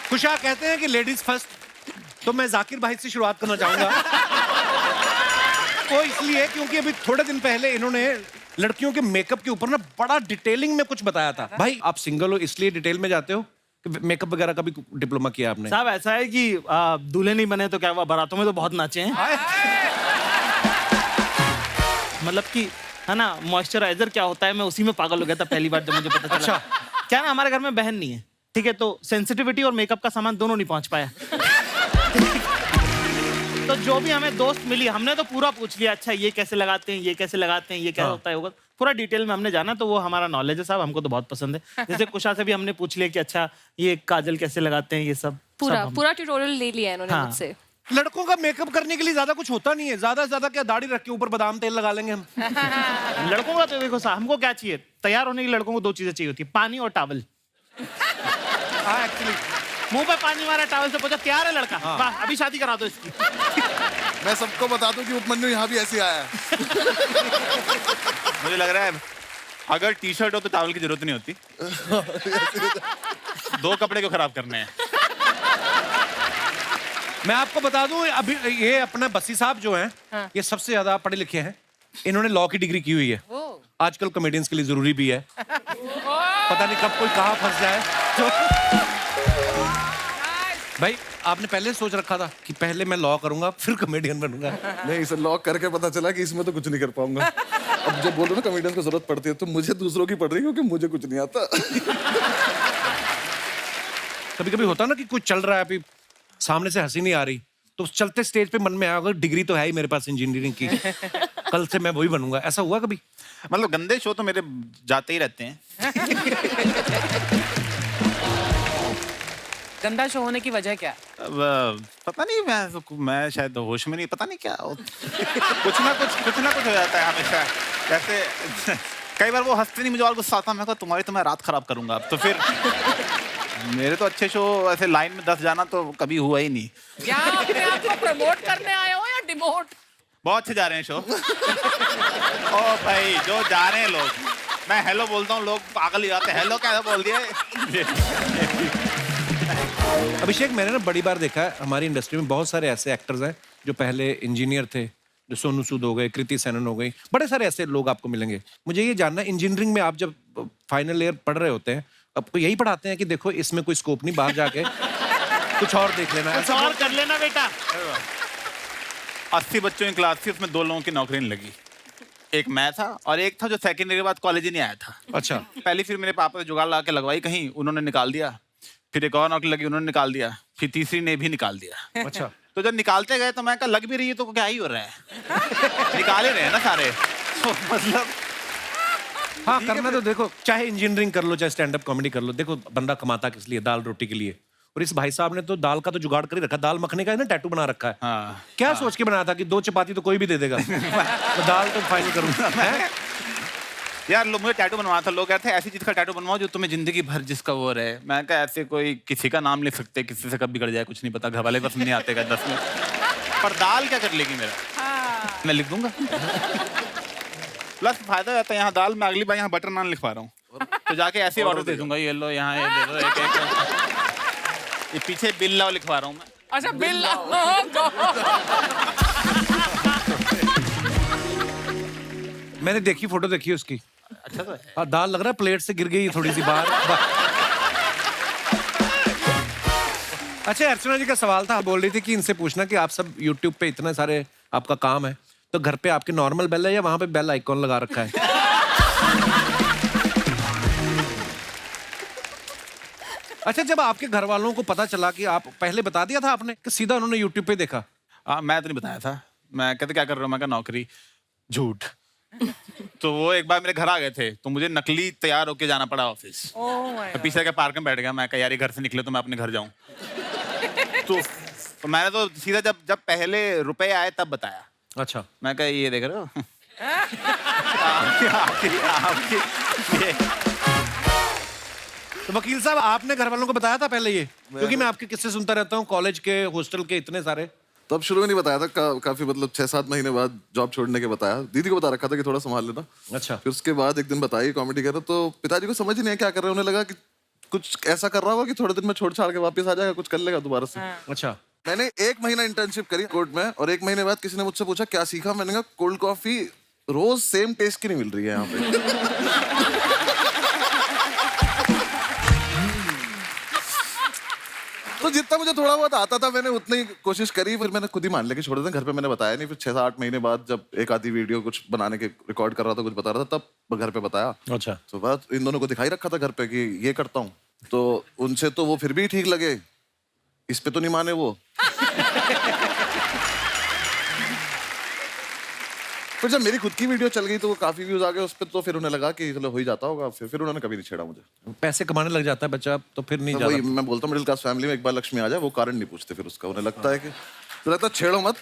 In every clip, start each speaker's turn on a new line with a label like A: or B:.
A: खुशा कहते हैं कि लेडीज फर्स्ट, तो मैं जाकिर भाई से शुरुआत करना चाहूंगा। वो इसलिए क्योंकि अभी थोड़े दिन पहले इन्होंने लड़कियों के मेकअप के ऊपर ना बड़ा डिटेलिंग में कुछ बताया था। भाई आप सिंगल हो इसलिए डिटेल में जाते हो कि मेकअप वगैरह का भी डिप्लोमा किया आपने?
B: साहब ऐसा है कि दूल्हे नहीं बने तो क्या हुआ, बारातों में तो बहुत नाचे हैं। मतलब कि है ना, मॉइस्चराइजर क्या होता है, मैं उसी में पागल हो गया था पहली बार जब मुझे पता चला।
A: अच्छा।
B: क्या ना, हमारे घर में बहन नहीं है, ठीक है, तो सेंसिटिविटी और मेकअप का सामान दोनों नहीं पहुंच पाया। तो जो भी हमें दोस्त मिली हमने तो पूरा पूछ लिया, अच्छा ये कैसे लगाते हैं, ये कैसे लगाते हैं, ये क्या होता है होगा, पूरा डिटेल में हमने जाना। तो वो हमारा नॉलेज है साहब, हमको तो बहुत पसंद है। जैसे कुशा से भी हमने पूछ लिया कि अच्छा ये काजल कैसे लगाते हैं, ये सब
C: पूरा ट्यूटोरियल ले लिया है इन्होंने मुझसे।
A: लड़कों का मेकअप करने के लिए ज्यादा कुछ होता नहीं है, ज्यादा से ज्यादा क्या दाढ़ी रख के ऊपर बादाम तेल लगा लेंगे हम।
B: लड़कों का तो देखो साहब, हमको क्या चाहिए, तैयार होने की लड़कों को दो चीजें चाहिए होती है, पानी और टॉवल।
A: हाँ एक्चुअली
B: मुंह पे पानी मारा, टॉवल से पूछा तैयार है लड़का, वाह अभी शादी करा दो इसकी।
D: मैं सबको बता दूं कि उपमन्यु यहाँ भी ऐसे आया है।
E: मुझे लग रहा है अगर टी शर्ट हो तो टॉवल की जरूरत नहीं होती। दो कपड़े क्यों खराब करने हैं?
A: मैं आपको बता दूं, अभी ये अपना बस्सी साहब जो हैं, ये सबसे ज्यादा पढ़े लिखे हैं। इन्होंने लॉ की डिग्री की हुई है। आजकल कॉमेडियंस के लिए जरूरी भी है, पता नहीं कब कोई कहाँ फंस जाए। भाई आपने पहले सोच रखा था कि पहले मैं लॉ करूंगा फिर कॉमेडियन बनूंगा?
D: नहीं, इसे लॉक करके पता चला कि इसमें तो कुछ नहीं कर पाऊंगा। अब जब बोलो ना कॉमेडियन को जरूरत पड़ती है तो मुझे दूसरों की पड़ रही है, क्योंकि मुझे कुछ नहीं आता।
A: कभी कभी होता ना कि कुछ चल रहा है, अभी सामने से हंसी नहीं आ रही, तो उस चलते स्टेज पे मन में आया डिग्री तो है ही मेरे पास इंजीनियरिंग की, कल से मैं वही बनूंगा। ऐसा हुआ कभी?
E: मतलब गंदे शो तो मेरे जाते ही रहते हैं।
F: गंदा शो होने की वजह क्या?
E: अब पता नहीं, मैं शायद होश में नहीं, पता नहीं क्या कुछ ना कुछ हो जाता है हमेशा। जैसे कई बार वो हंसते नहीं, मुझे और गुस्सा आता है, मैं कहता तुम्हारी तो मैं रात खराब करूंगा अब तो। फिर मेरे तो अच्छे शो ऐसे लाइन में 10 जाना तो कभी हुआ ही नहीं।
F: यहाँ अपने आप को प्रमोट करने आए हो या डिमोट?
E: बहुत अच्छे जा रहे हैं शो। ओ भाई जो जा रहे हैं लोग, मैं हेलो बोलता हूँ, लोग पागल ही जाते हैं, हेलो क्या बोल दिया।
A: अभिषेक, मैंने ना बड़ी बार देखा है हमारी इंडस्ट्री में बहुत सारे ऐसे एक्टर्स हैं जो पहले इंजीनियर थे, जो सोनू सूद हो गए, कृति सेनन हो गई, बड़े सारे ऐसे लोग आपको मिलेंगे। मुझे ये जानना, इंजीनियरिंग में आप जब फाइनल ईयर पढ़ रहे होते हैं, आपको यही पढ़ाते हैं कि देखो इसमें कोई स्कोप नहीं, बाहर जाके कुछ और देख लेना,
B: कुछ और कर लेना बेटा।
E: 80 बच्चों की क्लास थी, उसमें 2 लोगों की नौकरी नहीं लगी। एक मैं था और एक था जो सेकेंड ईयर के बाद कॉलेज ही नहीं आया था।
A: अच्छा।
E: पहली फिर मेरे पापा ने जुगाड़ ला के लगवाई कहीं, उन्होंने निकाल दिया। फिर एक और नौकरी लगी, उन्होंने निकाल दिया। फिर तीसरी ने भी निकाल दिया।
A: अच्छा।
E: तो जब निकालते गए तो मैं कहा लग भी रही है तो क्या ही हो रहा है, निकाल ही रहे हैं ना सारे। तो मतलब
A: हाँ, करना तो देखो, चाहे इंजीनियरिंग कर लो चाहे स्टैंड अप कॉमेडी कर लो, देखो बंदा कमाता किस लिए, दाल रोटी के लिए। और इस भाई साहब ने तो दाल का तो जुगाड़ कर ही रखा, दाल मखने का है ना, टैटू बना रखा है।
E: हाँ,
A: क्या सोच के बनाया था कि 2 चपाती तो कोई भी दे देगा, तो दाल तो फाइनल करूंगा।
E: यार मुझे टैटू बनवाना था, लोग कहते हैं ऐसी चीज का टैटू बनवाओ जो तुम्हें जिंदगी भर जिसका वो रहे। मैं कहा ऐसे कोई किसी का नाम लिख सकते, किसी से कब बिगड़ जाए कुछ नहीं पता, घर वाले बस नहीं आते 10 में। पर दाल क्या कर लेगी मेरा, मैं लिख दूंगा। प्लस फायदा रहता है यहाँ दाल में, अगली बार यहाँ बटर नान लिखवा रहा हूँ तो जाके ऐसे ऑर्डर दे दूंगा, ये लो यहाँ ये दे दो एक। ये पीछे बिल लाओ लिखवा रहा हूँ मैं।
F: अच्छा बिल।
A: मैंने देखी, फोटो देखी उसकी।
E: अच्छा तो
A: हाँ, दाल लग रहा है प्लेट से गिर गई थोड़ी सी बाहर। अच्छा, अर्चना जी का सवाल था, बोल रही थी कि इनसे पूछना कि आप सब YouTube पे इतने सारे आपका काम है, तो घर पे आपके नॉर्मल बेल है या वहां पे बेल आइकॉन लगा रखा है? अच्छा, जब आपके घर वालों को पता चला कि आप, पहले बता दिया था आपने कि सीधा उन्होंने YouTube पे देखा?
E: मैं तो नहीं बताया था। मैं कहते क्या कर रहा हूँ, मैं कहा नौकरी। झूठ। तो वो एक बार मेरे घर आ गए थे तो मुझे नकली तैयार होके जाना पड़ा ऑफिस। मैं पीछे के पार्क में बैठ गया, मैं कहा यार ये घर से निकले तो मैं अपने घर जाऊं। तो मैंने तो सीधा जब पहले रुपए आए तब बताया।
A: अच्छा।
E: मैं कहा ये देख रहे हो।
A: तो वकील साहब, आपने घर वालों को बताया था पहले ये? क्योंकि मैं आपके किस्से सुनता रहता हूँ, कॉलेज के, हॉस्टल के, इतने सारे।
D: तब शुरू में नहीं बताया था, काफी मतलब 6-7 महीने बाद जॉब छोड़ने के बताया। दीदी को बता रखा था कि थोड़ा संभाल लेना।
A: अच्छा।
D: फिर उसके बाद एक दिन बताई कॉमेडी कर रहा, तो पिताजी को समझ ही नहीं आया क्या कर रहे हैं। उन्हें लगा कि कुछ ऐसा कर रहा होगा कि थोड़े दिन में छोड़ छाड़ के वापस आ जाएगा, कुछ कर लेगा दोबारा से।
A: अच्छा,
D: मैंने 1 महीना इंटर्नशिप करी कोर्ट में, और 1 महीने बाद किसी ने मुझसे पूछा क्या सीखा, मैंने कहा कोल्ड कॉफी रोज सेम टेस्ट की नहीं मिल रही है यहाँ पे। तो जितना मुझे थोड़ा बहुत आता था मैंने उतनी ही कोशिश करी, फिर मैंने खुद ही मान लिया कि छोड़ दें। घर पे मैंने बताया नहीं, फिर 6-8 महीने बाद जब एक आधी वीडियो कुछ बनाने के रिकॉर्ड कर रहा था, कुछ बता रहा था, तब घर पे बताया।
A: अच्छा।
D: तो बात इन दोनों को दिखाई रखा था घर पे कि ये करता हूँ, तो उनसे तो वो फिर भी ठीक लगे, इस पे तो नहीं माने वो। फिर जब मेरी खुद की वीडियो चल गई तो वो काफी व्यूज आ गए उस पे, तो फिर उन्हें लगा कि चलो हो ही जाता होगा, फिर उन्होंने कभी नहीं छेड़ा मुझे।
A: पैसे कमाने लग जाता है बच्चा तो फिर नहीं
D: वही
A: जाता।
D: मैं बोलता हूँ, मिडिल क्लास फैमिली में एक बार लक्ष्मी आ जाए वो कारण नहीं पूछते फिर उसका, उन्हें लगता है कि तो लगता है छेड़ो मत,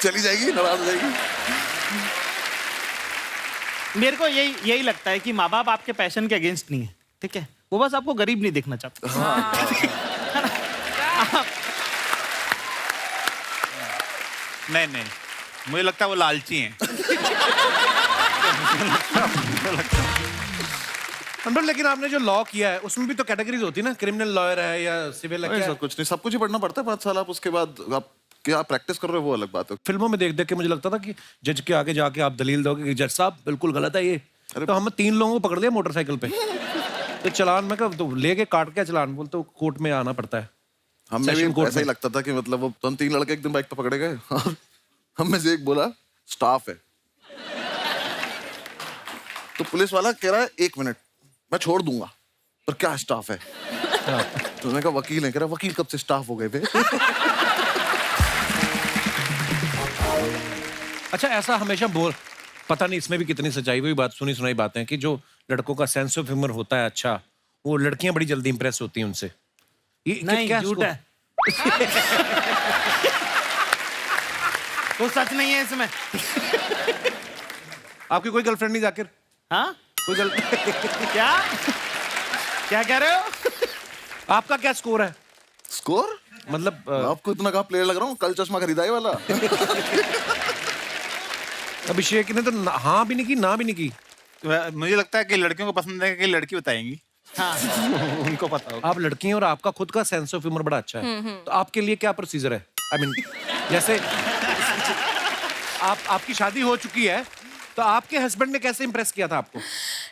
D: चली जाएगी, नाराज हो जाएगी।
B: मेरे को यही लगता है कि माँ बाप आपके पैशन के अगेंस्ट नहीं है, ठीक है, वो बस आपको गरीब नहीं देखना चाहते।
E: नहीं, मुझे लगता है वो लालची हैं।
A: अंडर, लेकिन आपने जो लॉ किया है उसमें भी तो कैटेगरीज होती है ना, क्रिमिनल लॉयर है या सिविल है, क्या
D: ऐसा
A: है?
D: कुछ नहीं, सब कुछ ही पढ़ना पड़ता है 5 साल। आप उसके बाद आप क्या प्रैक्टिस कर रहे हो वो अलग बात है।
A: फिल्मों में देख देख के मुझे लगता था कि जज के आगे जाके आप दलील दोगे कि जज साहब बिल्कुल गलत है ये। तो हमने 3 लोगों को पकड़ लिया मोटरसाइकिल पे, तो चलान में कब तो लेके काट के चलान बोलते तो कोर्ट में आना पड़ता है।
D: हमें
A: Session
D: भी
A: court
D: ऐसा ही
A: में।
D: लगता था कि मतलब वो तो हम 3 लड़के एक दिन बाइक पे पकड़े गए और हम में से एक बोला स्टाफ है, तो पुलिस वाला कह रहा है 1 मिनट मैं छोड़ दूंगा, पर क्या स्टाफ है? तो मैंने कहा वकील है, कह रहा वकील कब से स्टाफ हो गए थे?
A: अच्छा, ऐसा हमेशा बोल, पता नहीं इसमें भी कितनी सच्चाई, वही बात सुनी सुनाई बातें कि जो लड़कों का सेंस ऑफ ह्यूमर होता है अच्छा, वो लड़कियां बड़ी जल्दी इंप्रेस होती हैं उनसे। ये
B: नहीं,
A: क्या
B: झूठ है। तो सच नहीं है इसमें।
A: आपकी कोई गर्लफ्रेंड नहीं जाकिर?
B: हाँ,
A: कोई गर्ल
B: क्या कह रहे हो?
A: आपका क्या स्कोर है?
D: स्कोर
A: मतलब
D: आपको इतना कहाँ प्लेयर लग रहा हूँ, कल चश्मा खरीदा है वाला।
A: अभिषेक ने तो हाँ भी नहीं की ना भी नहीं की।
E: मुझे लगता है कि लड़कियों को पसंद है कि लड़की बताएंगी।
B: हाँ।
E: उनको पता होगा।
A: आप लड़की हैं और आपका खुद का सेंस ऑफ ह्यूमर बड़ा अच्छा है, तो आपके लिए क्या प्रोसीजर है? आई मीन जैसे आपकी शादी हो चुकी है, तो आपके हस्बैंड ने कैसे इंप्रेस किया था आपको?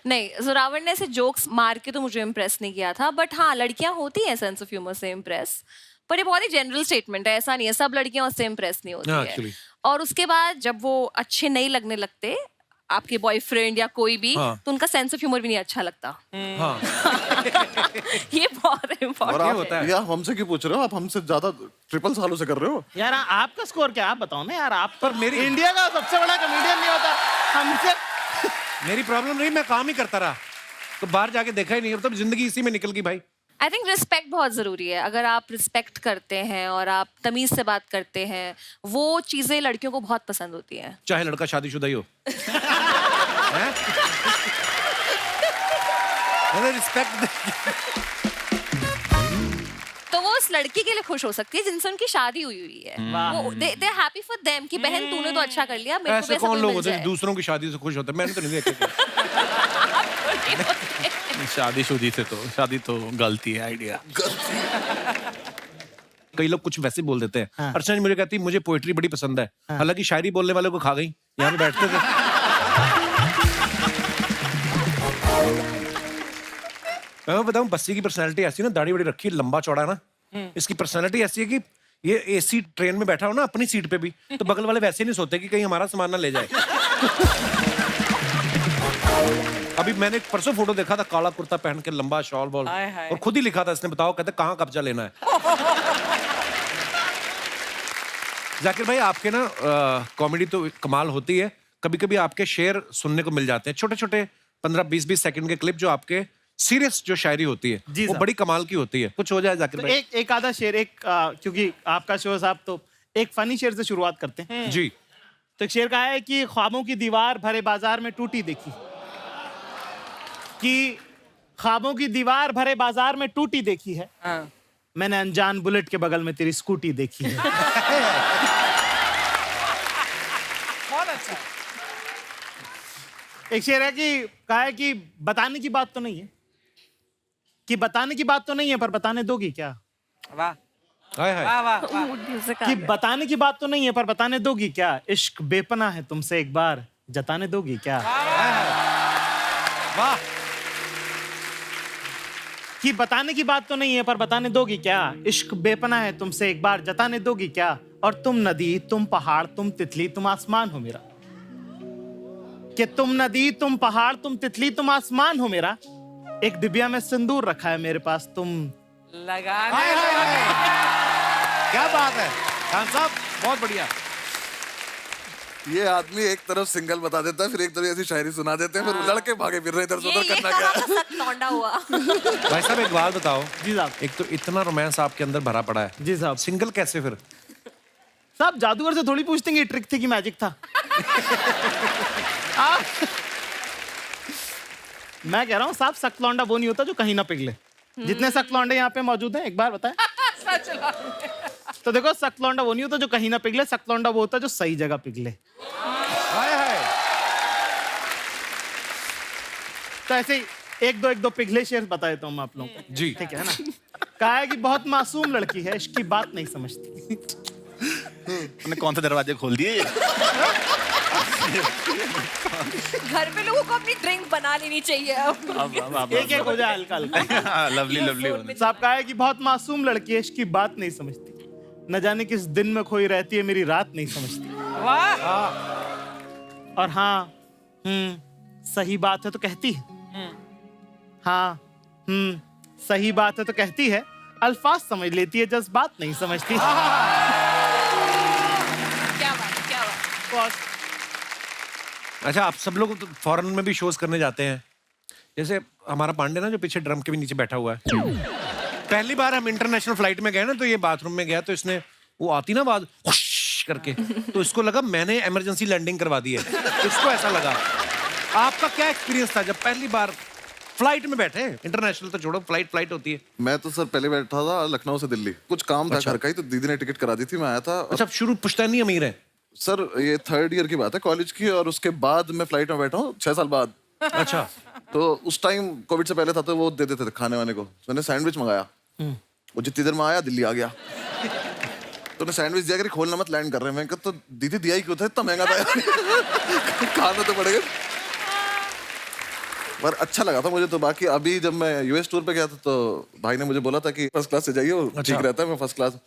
C: नहीं, जोरावर ने ऐसे जोक्स मार के तो मुझे इम्प्रेस नहीं किया था, बट हाँ लड़कियां होती हैं सेंस ऑफ ह्यूमर से इम्प्रेस, पर ये बहुत ही जनरल स्टेटमेंट है, ऐसा नहीं है सब लड़कियां उससे इम्प्रेस नहीं होती
A: हाँ,
C: है।
A: actually।
C: और उसके बाद जब वो अच्छे नहीं लगने लगते, आपके बॉयफ्रेंड या कोई भी,
A: हाँ।
C: तो उनका सेंस ऑफ ह्यूमर भी नहीं अच्छा लगता।
A: हाँ,
C: ये बहुत
D: और
C: इम्पोर्टेंट
D: आप
A: होता है।
D: यार हमसे क्यों पूछ रहे हो? आप हमसे ज्यादा ट्रिपल सालों से कर रहे हो।
B: यार आपका स्कोर क्या, आप बताओ ना यार। आप
A: पर मेरी-
B: इंडिया का सबसे बड़ा कॉमेडियन नहीं होता हमसे।
A: मेरी प्रॉब्लम नहीं, मैं काम ही करता रहा, तो बाहर जाके देखा ही नहीं, अब तो जिंदगी इसी में निकल गई भाई।
C: आई थिंक रिस्पेक्ट बहुत जरूरी है। अगर आप रिस्पेक्ट करते हैं और आप तमीज से बात करते हैं, वो चीजें लड़कियों को बहुत पसंद होती हैं।
A: चाहे लड़का शादीशुदा ही हो। हैं? मैंने रिस्पेक्ट,
C: तो वो उस लड़की के लिए खुश हो सकती है जिनसे उनकी शादी हुई है। वो दे हैप्पी फॉर देम कि बहन तूने तो अच्छा कर लिया, मेरे को भी
A: ऐसे
C: ऐसा
A: कौन
C: कोई
A: लोग
C: मिल
A: होते हैं
C: जाए।
A: जो दूसरों की शादी से खुश होते हैं? मैंने तो नहीं देखा।
E: शादीशुदी से तो शादी तो गलती है आइडिया।
A: कई लोग कुछ वैसे बोल देते हैं। अर्चना जी मुझे कहती है मुझे पोएट्री बड़ी पसंद है, हालांकि शायरी बोलने वाले को खा गई, यहाँ पे बैठते थे। मैं बताऊं, बस्सी की पर्सनैलिटी ऐसी ना, दाढ़ी बड़ी रखी, लंबा चौड़ा ना, इसकी पर्सनैलिटी ऐसी है कि ये एसी ट्रेन में बैठा हो ना अपनी सीट पे भी, तो बगल वाले वैसे नहीं सोते कि कहीं हमारा सामान ना ले जाए। अभी मैंने परसों फोटो देखा था, काला कुर्ता पहन के, लंबा शॉल वॉल,
F: हाय हाय।
A: और खुद ही लिखा था इसने, बताओ कहते कहाँ कब्जा लेना है। जाकिर भाई आपके ना कॉमेडी तो कमाल होती है, कभी कभी आपके शेर सुनने को मिल जाते हैं, छोटे छोटे 15-20 सेकंड के क्लिप, जो आपके सीरियस जो शायरी होती है
B: जी
A: वो
B: साहब।
A: बड़ी कमाल की होती है। कुछ हो जाए जाकिर
B: तो
A: भाई।
B: एक आधा शेर, क्योंकि आपका शो साहब, तो एक फनी शेर से शुरुआत करते हैं।
A: जी,
B: तो एक शेर का है कि ख्वाबों की दीवार भरे बाजार में टूटी देखी, कि ख्वाबों की दीवार भरे बाजार में टूटी देखी है,
F: हाँ।
B: मैंने अनजान बुलेट के बगल में तेरी स्कूटी देखी है।
F: बहुत अच्छा।
B: एक शेर है कि कहा है कि बताने की बात तो नहीं है, कि बताने की बात तो नहीं है पर बताने दोगी क्या?
F: वाह
A: हाय हाय
F: वाह वाह वाह
C: म्यूजिक आ
B: कि
C: गया।
B: बताने की बात तो नहीं है पर बताने दोगी क्या? इश्क बेपना है तुमसे एक बार जताने दोगी क्या?
A: वाह
B: कि बताने की बात तो नहीं है पर बताने दोगी क्या? इश्क बेपना है तुमसे एक बार जताने दोगी क्या? और तुम नदी, तुम पहाड़, तुम तितली, तुम आसमान हो मेरा। कि तुम नदी, तुम पहाड़, तुम तितली, तुम आसमान हो मेरा। एक डिबिया में सिंदूर रखा है मेरे पास, तुम
F: लगाने
A: क्या बात है खान साहब, बहुत बढ़िया।
D: ये आदमी एक तरफ सिंगल बता देता है, फिर एक तरफ ऐसी शायरी सुना देते हैं, फिर लड़के भागे फिर रहे इधर से
C: ये
D: उधर करना
C: कहाँ
D: क्या
C: का सख्त लौंडा हुआ?
A: भाई साहब एक बात बताओ,
B: जी साहब।
A: एक तो इतना रोमांस आपके अंदर भरा पड़ा है,
B: जी साहब।
A: सिंगल कैसे फिर?
B: साहब जादूगर से थोड़ी पूछते हैं कि ट्रिक थी कि मैजिक था। मैं कह रहा हूँ साहब, सख्त लौंडा वो नहीं होता जो कहीं ना पिघले। जितने सख्त लौंडे यहाँ पे मौजूद हैं एक बार बताएं।
F: सच लौंडे।
B: तो देखो, सख्त लौंडा वो नहीं होता जो कहीं ना पिघले, सख्त लौंडा वो होता है जो सही जगह पिघले।
A: हाय हाय
B: तो ऐसे ही एक दो पिघले शेर बता देता हूँ मैं आप लोगों को।
A: जी।
B: ठीक है ना? कहा है कि बहुत मासूम लड़की है, इसकी बात नहीं समझती।
E: उन्होंने कौन से दरवाजे खोल दिए?
C: घर पे लोगों को अपनी ड्रिंक बना लेनी चाहिए अब।
B: एक एक हो जाए हल्का हल्का।
E: Lovely lovely.
B: साहब कहा है कि बहुत मासूम लड़की है, इसकी बात नहीं समझती। न जाने किस दिन में खोई रहती है, मेरी रात नहीं समझती।
F: वाह
B: और हाँ, सही बात है तो कहती है। हाँ, सही बात है तो कहती है, अल्फाज समझ लेती है, जज्बात नहीं समझती।
C: क्या बात, क्या बात।
A: अच्छा, आप सब लोग तो फॉरेन में भी शोज करने जाते हैं, जैसे हमारा पांडे ना जो पीछे ड्रम के भी नीचे बैठा हुआ है। पहली बार हम इंटरनेशनल फ्लाइट में गए ना, तो ये बाथरूम में गया, तो इसने वो आती ना आवाज हुश करके, तो इसको लगा मैंने इमरजेंसी लैंडिंग करवा दी है, इसको ऐसा लगा। आपका क्या एक्सपीरियंस था जब पहली बार फ्लाइट में बैठे? इंटरनेशनल तो छोड़ो, फ्लाइट होती है।
D: मैं तो सर पहले बैठा था लखनऊ से दिल्ली, कुछ काम था घर का ही, तो दीदी ने टिकट करा दी थी, मैं आया था।
A: अच्छा, शुरू पुश्तैनी अमीर है?
D: सर ये 3rd ईयर की बात है कॉलेज की, और उसके बाद मैं फ्लाइट में बैठा हूँ 6 साल बाद।
A: अच्छा।
D: तो उस टाइम कोविड से पहले था, तो वो दे देते थे खाने वाने को। तो मैंने सैंडविच मंगाया, वो जितनी देर में आया दिल्ली आ गया। तो मैं सैंडविच दिया कि खोलना मत, लैंड कर रहे हैं। मैं कहा तो दीदी दिया ही क्यों था, इतना महंगा था यार। खाना तो पड़ेगा। पर अच्छा लगा था मुझे तो। बाकी अभी जब मैं यूएस टूर पे गया था, तो भाई ने मुझे बोला था कि फर्स्ट क्लास से जाइए, वो ठीक रहता है। मैं फर्स्ट क्लास,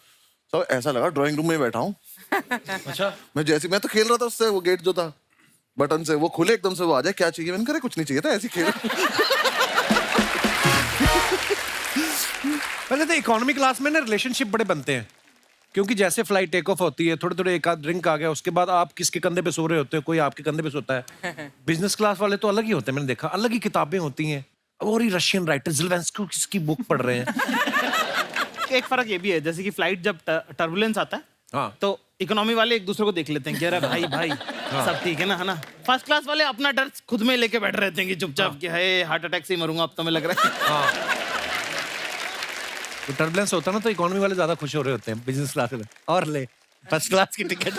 D: तो ऐसा लगा ड्राइंग रूम में बैठा हूँ।
A: अच्छा।
D: मैं तो खेल रहा था उससे, वो गेट जो था बटन से, वो खुले एकदम से, वो आ जाए क्या चाहिए, मैंने कहा कुछ नहीं चाहिए था, ऐसे खेल।
A: पहले तो इकोनॉमी क्लास में ना रिलेशनशिप बड़े बनते हैं, क्योंकि जैसे फ्लाइट टेक ऑफ होती है, थोड़े थोड़े एक आध ड्रिंक आ गया, उसके बाद आप किसके कंधे पे सो रहे होते हो, कोई आपके कंधे पे सोता है। बिजनेस क्लास वाले तो अलग ही होते हैं, मैंने देखा, अलग ही किताबें होती हैं, और ही रशियन राइटर ज़ेलेंस्की किसकी बुक पढ़ रहे हैं।
B: एक फर्क ये भी है, जैसे कि फ्लाइट जब टर्बुलेंस आता है,
A: हाँ।
B: तो इकोनॉमी वाले एक दूसरे को देख लेते हैं कि अरे भाई सब ठीक है ना। फर्स्ट क्लास वाले अपना डर खुद में लेके बैठ रहते हैं कि चुपचाप कि है हार्ट अटैक से ही मरूंगा अब तो, मैं लग रहा है।
A: तो टर्बुलेंस होता है ना, तो इकोनॉमी वाले ज्यादा खुश हो रहे होते हैं, बिजनेस क्लास में और ले फर्स्ट क्लास की टिकट।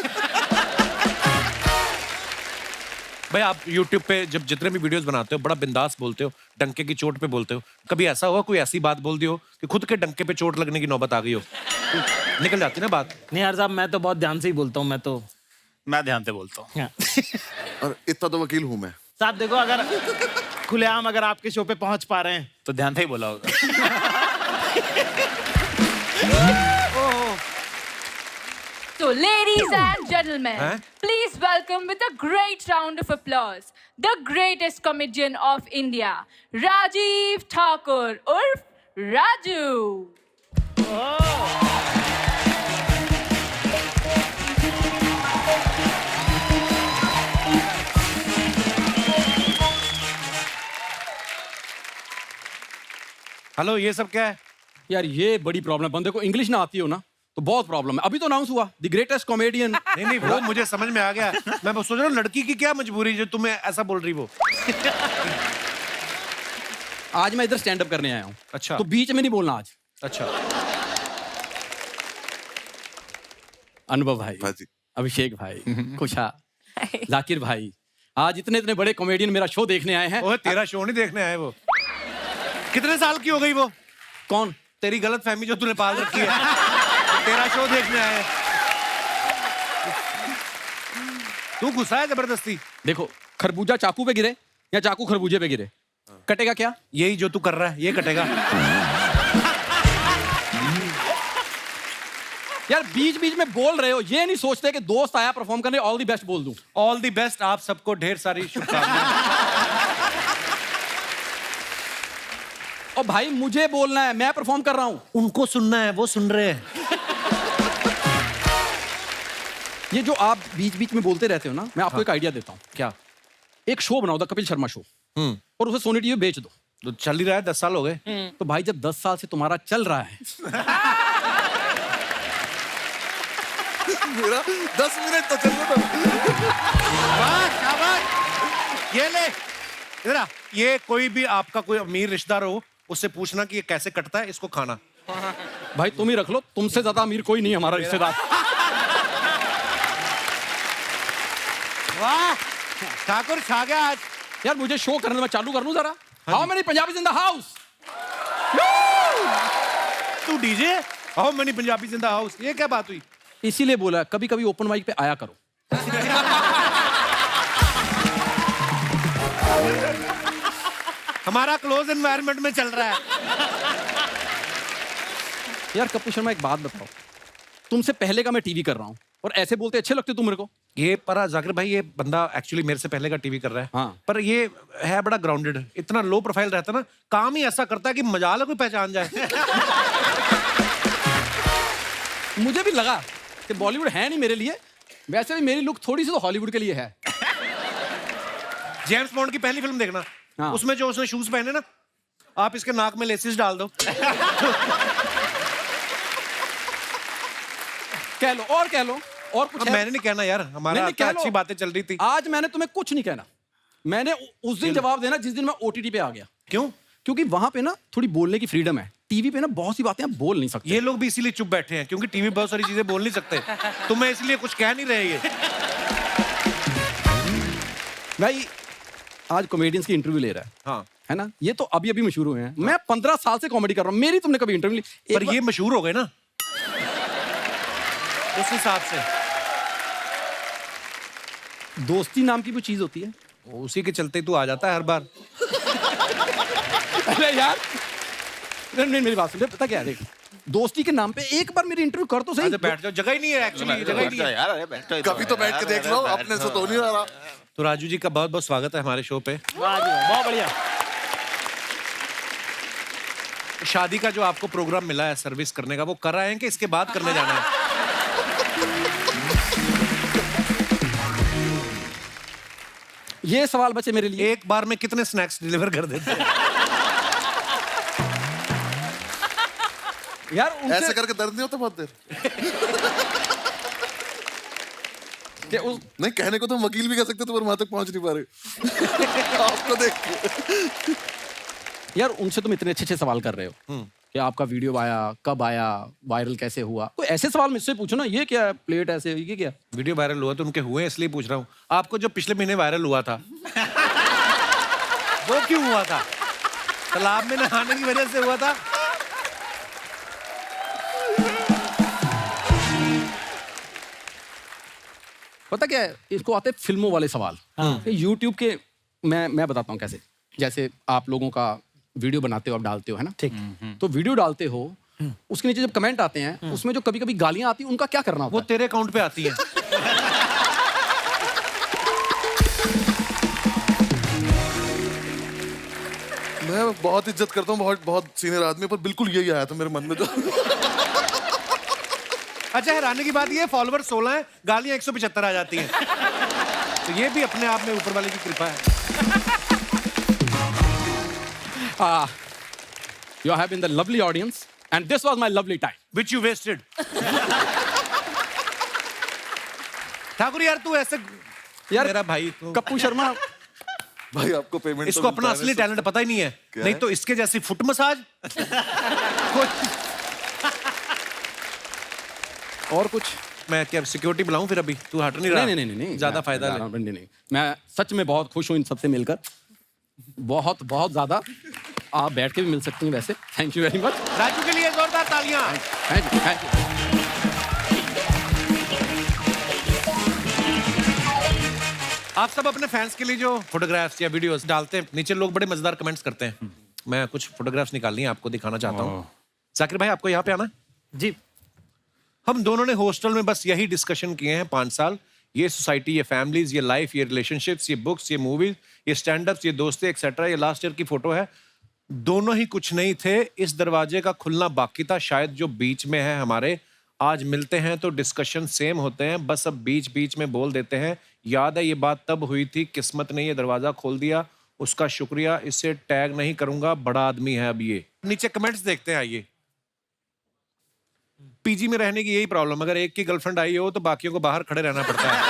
A: भाई आप YouTube पे जब जितने भी वीडियोस बनाते हो, बड़ा बिंदास बोलते हो, डंके की चोट पे बोलते हो। कभी ऐसा हुआ कोई ऐसी बात बोल दी हो कि खुद के डंके पे चोट लगने की नौबत आ गई हो? निकल जाती ना बात।
B: नहीं यार साहब, मैं तो बहुत ध्यान से ही बोलता हूँ।
E: मैं ध्यान से बोलता हूँ।
D: और इतना तो वकील हूँ मैं।
B: साहब देखो, अगर खुलेआम अगर आपके शो पे पहुंच पा रहे हैं
E: तो ध्यान से ही बोला होगा।
G: So, ladies and gentlemen,
A: Huh?
G: please welcome with a great round of applause the greatest comedian of India, Rajiv Thakur urf Raju.
A: Hello, ये सब क्या है?
H: यार ये बड़ी प्रॉब्लम है, बंदे को इंग्लिश ना आती हो ना तो बहुत प्रॉब्लम है। अभी तो अनाउंस हुआ द ग्रेटेस्ट कॉमेडियन।
A: नहीं वो मुझे समझ में आ गया। मैं बस सोच रहा हूँ लड़की की क्या मजबूरी जो तुम्हें ऐसा बोल रही वो।
H: आज मैं इधर स्टैंड अप करने आया हूँ।
A: अच्छा।
H: तो बीच में नहीं बोलना आज।
A: अच्छा।
H: अनुभव भाई,
D: भाजी।
H: अभिषेक भाई, खुशा, जाकिर भाई, आज इतने इतने बड़े कॉमेडियन मेरा शो देखने आए हैं।
A: ओह, तेरा शो नहीं देखने आए वो। कितने साल की हो गई वो?
H: कौन?
A: तेरी गलत फहमी जो तूने पाल रखी है। तेरा शो देखने आए हैं। तू गुस्सा है जबरदस्ती।
H: देखो, खरबूजा चाकू पे गिरे या चाकू खरबूजे पे गिरे, कटेगा क्या?
A: यही जो तू कर रहा है ये कटेगा।
H: यार बीच बीच में बोल रहे हो, ये नहीं सोचते कि दोस्त आया परफॉर्म करने, ऑल द बेस्ट बोल दूं।
A: ऑल द बेस्ट, आप सबको ढेर सारी शुभकामनाएं।
H: और भाई मुझे बोलना है, मैं परफॉर्म कर रहा हूं।
A: उनको सुनना है, वो सुन रहे हैं।
H: ये जो आप बीच बीच में बोलते रहते हो ना, मैं आपको एक आइडिया देता हूं।
A: क्या?
H: एक शो बनाओ, द कपिल शर्मा शो, और उसे सोनी टीवी बेच दो।
A: तो चल ही रहा है, 10 साल हो गए।
H: तो भाई जब 10 साल से तुम्हारा चल रहा है,
D: मेरा 10 मिनट तो चल रहा था।
A: वाह, शाबाश। ये ले, इधर आ। ये कोई भी आपका कोई अमीर रिश्तेदार हो, उससे पूछना कि ये कैसे कटता है, इसको खाना।
H: भाई तुम ही रख लो, तुमसे ज्यादा अमीर कोई नहीं है हमारा रिश्तेदार।
A: वाह, ठाकुर छा गया आज।
H: यार मुझे शो करने में चालू कर लूं जरा। How many Punjabis in the house?
A: तू DJ? How many Punjabis in the house? ये क्या बात हुई?
H: इसीलिए बोला कभी कभी ओपन माइक पे आया करो।
A: हमारा क्लोज एनवायरनमेंट में चल रहा है।
H: यार कपिल शर्मा एक बात बताओ, तुमसे पहले का मैं टीवी कर रहा हूँ और ऐसे बोलते अच्छे लगते तुम मेरे को?
A: ये पर जाकिर भाई, ये बंदा एक्चुअली मेरे से पहले का टीवी कर रहा है।
H: हाँ।
A: पर ये है बड़ा ग्राउंडेड, इतना लो प्रोफाइल रहता ना, काम ही ऐसा करता है कि मजाल है कोई पहचान जाए।
H: मुझे भी लगा कि बॉलीवुड है नहीं मेरे लिए, वैसे भी मेरी लुक थोड़ी सी तो हॉलीवुड के लिए है।
A: जेम्स बॉन्ड की पहली फिल्म देखना,
H: हाँ।
A: उसमें जो उसने शूज पहने ना, आप इसके नाक में लेसिस डाल दो।
H: कह लो और कह लो और कुछ है?
A: मैंने नहीं कहना यार, हमारा
H: नहीं,
A: तो
H: कह लो।
A: अच्छी बातें चल रही थी।
H: आज मैंने तुम्हें कुछ नहीं कहना, मैंने उस दिन जवाब देना जिस दिन मैं ओटीटी पे आ गया।
A: क्यों?
H: क्योंकि वहां पे ना थोड़ी बोलने की फ्रीडम है, टीवी पे ना बहुत सी बातें आप बोल नहीं सकते।
A: ये लोग भी इसीलिए चुप बैठे हैं क्योंकि टीवी बहुत सारी चीजें बोल नहीं सकते। तुम्हें इसलिए कुछ कह नहीं रहे ये।
H: भाई आज कॉमेडियंस की इंटरव्यू ले रहा है,
A: हाँ,
H: है ना? ये तो अभी अभी मशहूर हुए हैं। मैं 15 साल से कॉमेडी कर रहा हूँ, मेरी तुमने कभी इंटरव्यू ली?
A: पर ये मशहूर हो गए ना उस हिसाब से।
H: दोस्ती नाम की कोई चीज होती है,
A: उसी के चलते तू आ जाता है हर बार।
H: अरे यार नहीं मेरी बात सुन, पता क्या है, देख दोस्ती के नाम पे एक बार मेरी इंटरव्यू कर तो सही।
A: अच्छा बैठ जाओ, जगह ही नहीं है एक्चुअली, जगह ही नहीं है।
E: यार, अरे बैठो।
D: कभी तो बैठ के देख लो, अपने से तो नहीं आ रहा।
A: तो राजू जी का बहुत बहुत स्वागत है हमारे शो पे।
B: वाह जी वाह, बहुत बढ़िया।
A: शादी का जो आपको प्रोग्राम मिला है सर्विस करने का, वो कर रहे हैं कि इसके बाद करने जाना है?
H: ये सवाल बचे मेरे लिए।
A: एक बार में कितने स्नैक्स डिलीवर कर देते हैं?
H: यार
D: ऐसे
H: उनसे
D: करके दर्द नहीं होता बहुत देर? नहीं, कहने को तो हम वकील भी कह सकते थे पर वहां तक पहुंच नहीं पा रहे। आपको देख के।
H: यार उनसे तुम इतने अच्छे अच्छे सवाल कर रहे हो कि आपका वीडियो आया, कब आया, वायरल कैसे हुआ, कोई ऐसे सवाल मुझसे पूछो ना, ये क्या प्लेट ऐसे, ये क्या?
A: वीडियो वायरल हुआ तो उनके हुए इसलिए पूछ रहा हूँ। आपको जो पिछले महीने वायरल हुआ था वो क्यों हुआ था? तालाब में नहाने की वजह से हुआ था?
H: पता क्या है, इसको आते हैं फिल्मों वाले सवाल। यूट्यूब के मैं बताता हूँ कैसे। जैसे आप लोगों का वीडियो बनाते हो, आप डालते हो, है ना? ठीक। तो वीडियो डालते हो, उसके नीचे जब कमेंट आते हैं उसमें जो कभी कभी गालियां आती हैं, उनका क्या करना होता
A: वो
H: है?
A: तेरे अकाउंट पे आती है।
D: मैं बहुत इज्जत करता हूँ बहुत बहुत सीनियर आदमी, पर बिल्कुल यही आया था मेरे मन में जो।
A: अच्छा, हैरानी की बात ये, फॉलोवर 16 है, गालियां 175 आ जाती हैं। तो ये भी अपने आप में ऊपर वाले की कृपा है।
H: You have been the lovely audience and this was my lovely time.
A: Which you wasted. Thakur यार तू ऐसे,
H: यार
A: मेरा भाई तो
H: कप्पू शर्मा,
D: भाई आपको पेमेंट
A: इसको अपना असली टैलेंट पता ही नहीं है। नहीं तो इसके जैसी फुट मसाज
H: और कुछ?
A: मैं क्या सिक्योरिटी बुलाऊं फिर? अभी तू हट नहीं रहा।
H: नहीं
A: ज्यादा फायदा ले।
H: नहीं, मैं सच में बहुत खुश हूँ इन सबसे मिलकर, बहुत बहुत ज्यादा। आप बैठ के भी मिल सकती हैं वैसे। Thank you very much.
A: Raju के लिए जोरदार तालियां।
H: Thank you, thank you.
A: आप सब अपने फैंस के लिए जो फोटोग्राफ्स या वीडियोस डालते हैं, नीचे लोग बड़े मजेदार कमेंट्स करते हैं। मैं कुछ फोटोग्राफ्स निकाली हैं, आपको दिखाना चाहता हूँ। जाकिर भाई, आपको यहाँ पे आना।
B: जी।
A: हम दोनों ने हॉस्टल में बस यही डिस्कशन किए हैं 5 साल। ये सोसाइटी, ये फैमिलीज, ये लाइफ, ये रिलेशनशिप्स, ये बुक्स, ये मूवीज, ये स्टैंड अप्स, ये दोस्तें एक्सेट्रा। ये लास्ट ईयर की फोटो है। दोनों ही कुछ नहीं थे, इस दरवाजे का खुलना बाकी था, शायद जो बीच में है हमारे। आज मिलते हैं तो डिस्कशन सेम होते हैं, बस अब बीच बीच में बोल देते हैं। याद है ये बात तब हुई थी, किस्मत ने ये दरवाजा खोल दिया, उसका शुक्रिया। इसे टैग नहीं करूंगा, बड़ा आदमी है अब ये। नीचे कमेंट्स देखते हैं, आइए। पीजी में रहने की यही प्रॉब्लम, अगर एक की गर्लफ्रेंड आई हो तो बाकियों को बाहर खड़े रहना पड़ता है।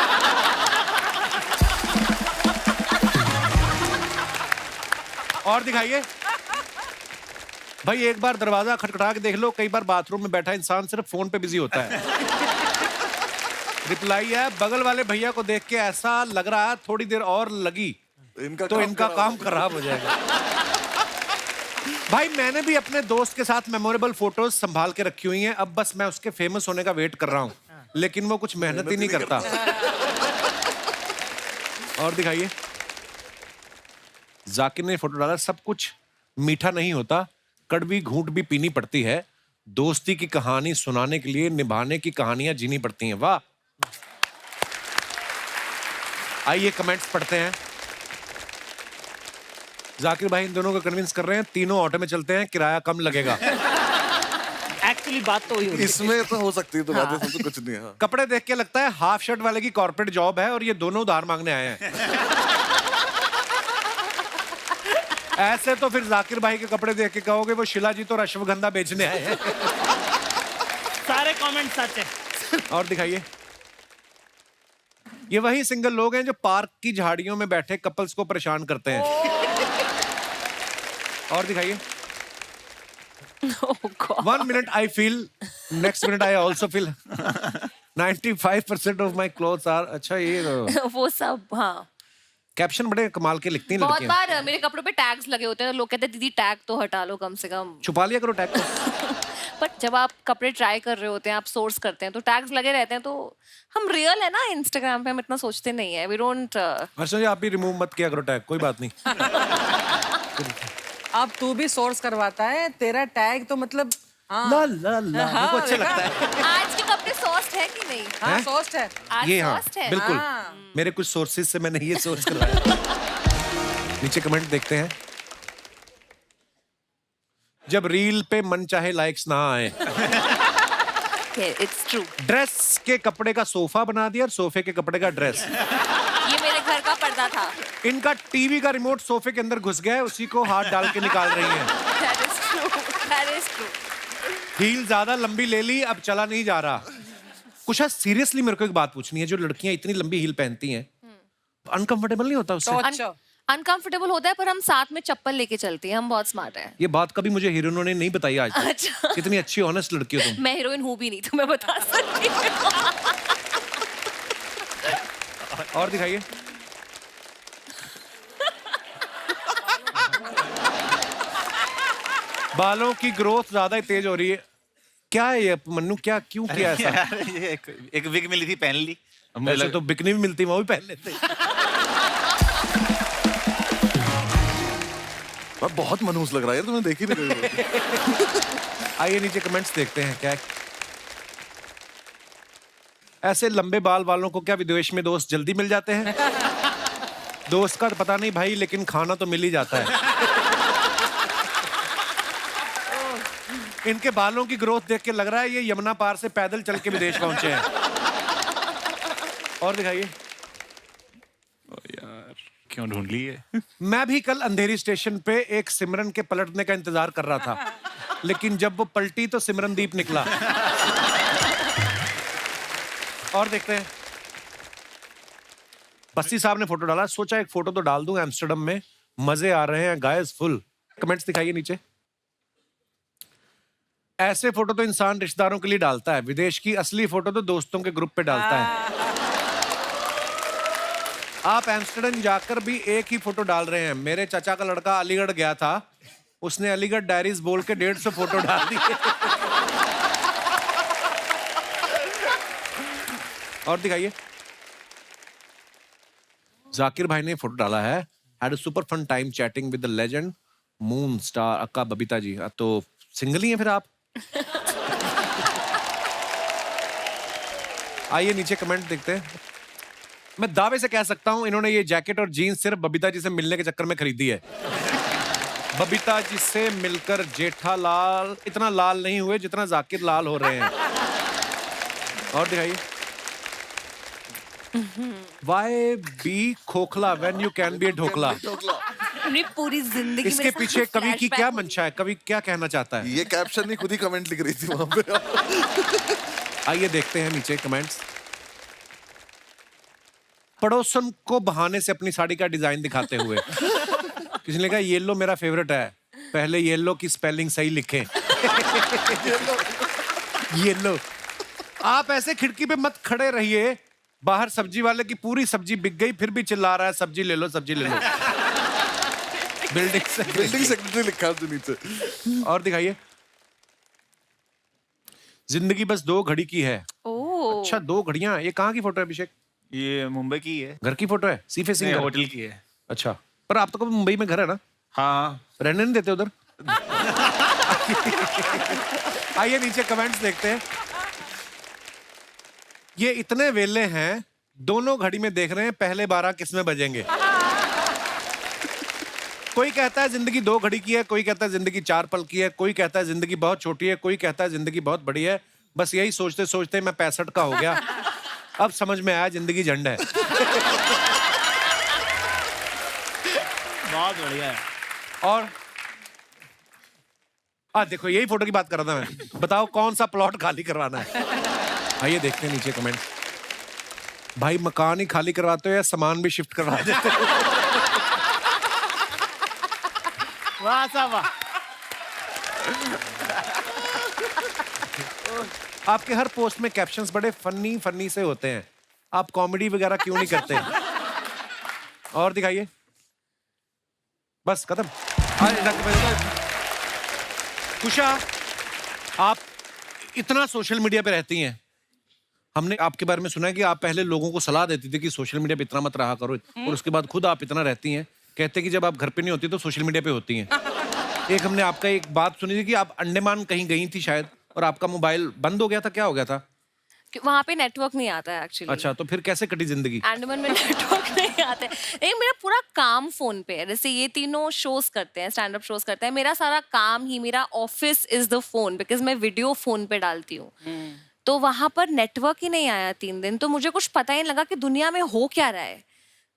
A: और दिखाइए भाई, एक बार दरवाजा खटखटा के देख लो, कई बार बाथरूम में बैठा इंसान सिर्फ फोन पे बिजी होता है। रिप्लाई है, बगल वाले भैया को देख के ऐसा लग रहा है थोड़ी देर और लगी तो इनका काम खराब हो जाएगा। भाई, मैंने भी अपने दोस्त के साथ मेमोरेबल फोटोज संभाल के रखी हुई हैं, अब बस मैं उसके फेमस होने का वेट कर रहा हूं, लेकिन वो कुछ मेहनत ही नहीं करता। और दिखाइए, जाकिर ने फोटो डाला। सब कुछ मीठा नहीं होता, कड़वी घूंट भी पीनी पड़ती है। दोस्ती की कहानी सुनाने के लिए निभाने की कहानियां जीनी पड़ती हैं। वाह। आइए कमेंट्स पढ़ते हैं। जाकिर भाई इन दोनों को कन्विंस कर रहे हैं, तीनों ऑटो में चलते हैं, किराया कम लगेगा।
B: एक्चुअली बात तो वही होती है।
D: इसमें तो हो सकती है, तो बातें सब तो कुछ नहीं है। हाँ।
A: कपड़े देख के लगता है हाफ शर्ट वाले की कॉर्पोरेट जॉब है और ये दोनों उधार मांगने आए हैं। ऐसे तो फिर जाकिर भाई के कपड़े देख के कहोगे वो शिलाजीत और अश्वगंधा बेचने आए हैं।
B: सारे कमेंट सच है।
A: और दिखाइए, ये वही सिंगल लोग हैं जो पार्क की झाड़ियों में बैठे कपल्स को परेशान करते हैं। और दिखाइए, 1 minute I feel, next minute I also feel 95% of my clothes are। अच्छा, ये
C: वो सब, हाँ।
A: कैप्शन बड़े कमाल के लिखती हैं
C: बहुत
A: लड़कियां।
C: बार मेरे कपड़ों पे टैग्स लगे होते हैं, तो लोग कहते हैं दीदी टैग तो हटा लो कम से कम।
A: छुपा लिया करो टैग को।
C: बट जब आप कपड़े ट्राई कर रहे होते हैं, आप सोर्स करते हैं, तो टैग्स लगे रहते हैं, तो हम रियल है ना इंस्टाग्राम पे, हम इतना सोचते नहीं है। We don't.
A: हर्षा जी, आप भी रिमूव मत किया करो टैग, कोई बात नहीं।
F: अब तू भी सोर्स करवाता है, तेरा टैग तो मतलब हाँ।
A: ला ला ला, मेरे को अच्छा
F: देखा?
A: लगता है।
C: आज के कपड़े सॉफ्ट है कि नहीं?
F: हाँ,
A: हैं?
F: सोस्ट है।
C: आज
A: ये हाँ,
C: सॉफ्ट है।
A: बिल्कुल।
F: हाँ।
A: मेरे कुछ सोर्सेज से मैंने ये सोर्स करवाया। नीचे कमेंट देखते हैं। जब रील पे मन चाहे लाइक्स ना आए।
C: It's true.
A: ड्रेस के कपड़े का सोफा बना दिया और सोफे के कपड़े का ड्रेस।
C: ये मेरे घर का पर्दा था।
A: इनका टीवी का रिमोट सोफे के अंदर घुस गया है, उसी को हाथ डाल के निकाल रही है।
C: That is true. That is true.
A: Heel ज्यादा लंबी ले ली, अब चला नहीं जा रहा। कुछ सीरियसली मेरे को एक बात पूछनी है, जो लड़कियां इतनी लंबी हील पहनती हैं, अनकंफर्टेबल नहीं होता उससे?
F: अच्छा।
C: अनकंफर्टेबल होता है, पर हम साथ में चप्पल लेके चलते हैं, हम बहुत स्मार्ट हैं।
A: ये बात कभी मुझे हीरोइनों ने नहीं बताई आज तक।
C: अच्छा।
A: कितनी अच्छी ऑनेस्ट लड़की हो तुम।
C: मैं हीरोइन हूँ भी नहीं, तो मैं बता सकती हूँ।
A: और दिखाइए। बालों की ग्रोथ ज्यादा ही तेज हो रही है। क्या है ये मन्नू, क्या क्यों किया ऐसा?
E: यार, ये एक विग मिली थी, पहन ली। अब मुझे
A: वैसे
E: लग-
A: तो बिकनी भी मिलती, वो भी पहन लेते।
D: भाई, बहुत मनहूस लग रहा है यार, तुम्हें देखी नहीं कभी।
A: आइए नीचे कमेंट्स देखते हैं क्या। ऐसे लंबे बाल वालों को क्या विदेश में दोस्त जल्दी मिल जाते हैं? दोस्त का तो पता नहीं भाई, लेकिन खाना तो मिल ही जाता है। इनके बालों की ग्रोथ देख के लग रहा है ये यमुना पार से पैदल चल के विदेश पहुंचे हैं। और दिखाइए।
E: यार, क्यों ढूंढ ली है?
A: मैं भी कल अंधेरी स्टेशन पे एक सिमरन के पलटने का इंतजार कर रहा था, लेकिन जब वो पलटी तो सिमरनदीप निकला। और देखते हैं। बस्ती साहब ने फोटो डाला, सोचा एक फोटो तो डाल दूं एम्स्टर्डम में, मजे आ रहे हैं गाइस फुल। कमेंट्स दिखाइए नीचे। ऐसे फोटो तो इंसान रिश्तेदारों के लिए डालता है, विदेश की असली फोटो तो दोस्तों के ग्रुप पे डालता है। आप एम्स्टर्डम जाकर भी एक ही फोटो डाल रहे हैं। मेरे चाचा का लड़का अलीगढ़ गया था, उसने अलीगढ़ डायरीज बोल के 150 फोटो डाल दी। और दिखाइए। जाकिर भाई ने फोटो डाला है, had a super fun time chatting with the legend moon star अक्का बबीता जी। तो सिंगल ही हैं फिर आप? आइए नीचे कमेंट देखते हैं। मैं दावे से कह सकता हूं इन्होंने ये जैकेट और जीन्स सिर्फ बबीता जी से मिलने के चक्कर में खरीदी है। बबीता जी से मिलकर जेठालाल इतना लाल नहीं हुए जितना जाकिर लाल हो रहे हैं। और दिखाइए। Why be खोखला when you can be a dhokla?
C: अपनी पूरी जिंदगी
A: इसके
C: मेरे साथ
A: पीछे कवि की
C: flashback
A: क्या
C: हो गई।
A: मंशा है? कवि क्या कहना चाहता है?
D: ये कैप्शन नहीं, खुद ही कमेंट लिख रही थी वहां पे।
A: आइए देखते हैं नीचे कमेंट्स। पड़ोसन को बहाने से अपनी साड़ी का डिजाइन दिखाते हुए किसी ने कहा येलो मेरा फेवरेट है, पहले येलो की स्पेलिंग सही लिखें। येलो। आप ऐसे खिड़की पे मत खड़े रहिए, बाहर सब्जी वाले की पूरी सब्जी बिक गई फिर भी चिल्ला रहा है सब्जी ले लो सब्जी ले लो। बिल्डिंग
D: सेक्रेटरी लिखा है उसके नीचे।
A: और दिखाइए। जिंदगी बस 2 घड़ी की है।
C: ओह।
A: अच्छा 2 घड़ियां। ये कहाँ की फोटो है अभिषेक?
E: ये मुंबई की है।
A: घर की फोटो है? सी फेसिंग घर?
E: होटल की है।
A: अच्छा, पर आप तो कभी मुंबई में घर है ना?
E: हाँ।
A: रहने नहीं देते उधर? आइए नीचे कमेंट्स देखते हैं। ये इतने वेले हैं, दोनों घड़ी में देख रहे हैं पहले 12 किसमें बजेंगे। कोई कहता है जिंदगी 2 घड़ी की है, कोई कहता है जिंदगी 4 पल की है, कोई कहता है जिंदगी बहुत छोटी है, कोई कहता है जिंदगी बहुत बड़ी है। बस यही सोचते सोचते मैं 65 का हो गया। अब समझ में आया जिंदगी झंड है।
B: बहुत बढ़िया है।
A: और देखो यही फोटो की बात कर रहा था मैं। बताओ कौन सा प्लॉट खाली करवाना है? आइए देखते हैं नीचे कमेंट। भाई मकान ही खाली करवाते हो या सामान भी शिफ्ट करवा देते हो?
B: वाह साहब वाह।
A: आपके हर पोस्ट में कैप्शंस बड़े फनी से होते हैं, आप कॉमेडी वगैरह क्यों नहीं करते? और दिखाइए। बस खत्म। कुशा, आप इतना सोशल मीडिया पे रहती हैं, हमने आपके बारे में सुना है कि आप पहले लोगों को सलाह देती थी कि सोशल मीडिया पे इतना मत रहा करो, और उसके बाद खुद आप इतना रहती हैं। कहते हैं कि जब आप घर पे नहीं होती तो सोशल मीडिया पे होती हैं। एक हमने आपका एक बात सुनी थी कि आप अंडमान कहीं गई थी शायद, और आपका मोबाइल बंद हो गया था, क्या हो गया था?
C: वहाँ पे नेटवर्क नहीं आता है एक्चुअली।
A: अच्छा, तो फिर कैसे कटी जिंदगी?
C: अंडमान में नेटवर्क नहीं आता है। नहीं, मेरा पूरा काम फोन पे है। जैसे ये तीनों शोज करते हैं, स्टैंड अप शोज करते हैं, मेरा सारा काम ही, मेरा office is the phone, because मैं वीडियो फोन पे डालती हूँ। तो वहां पर नेटवर्क ही नहीं आया 3 दिन, तो मुझे कुछ पता ही नहीं लगा कि दुनिया में हो क्या रहा है।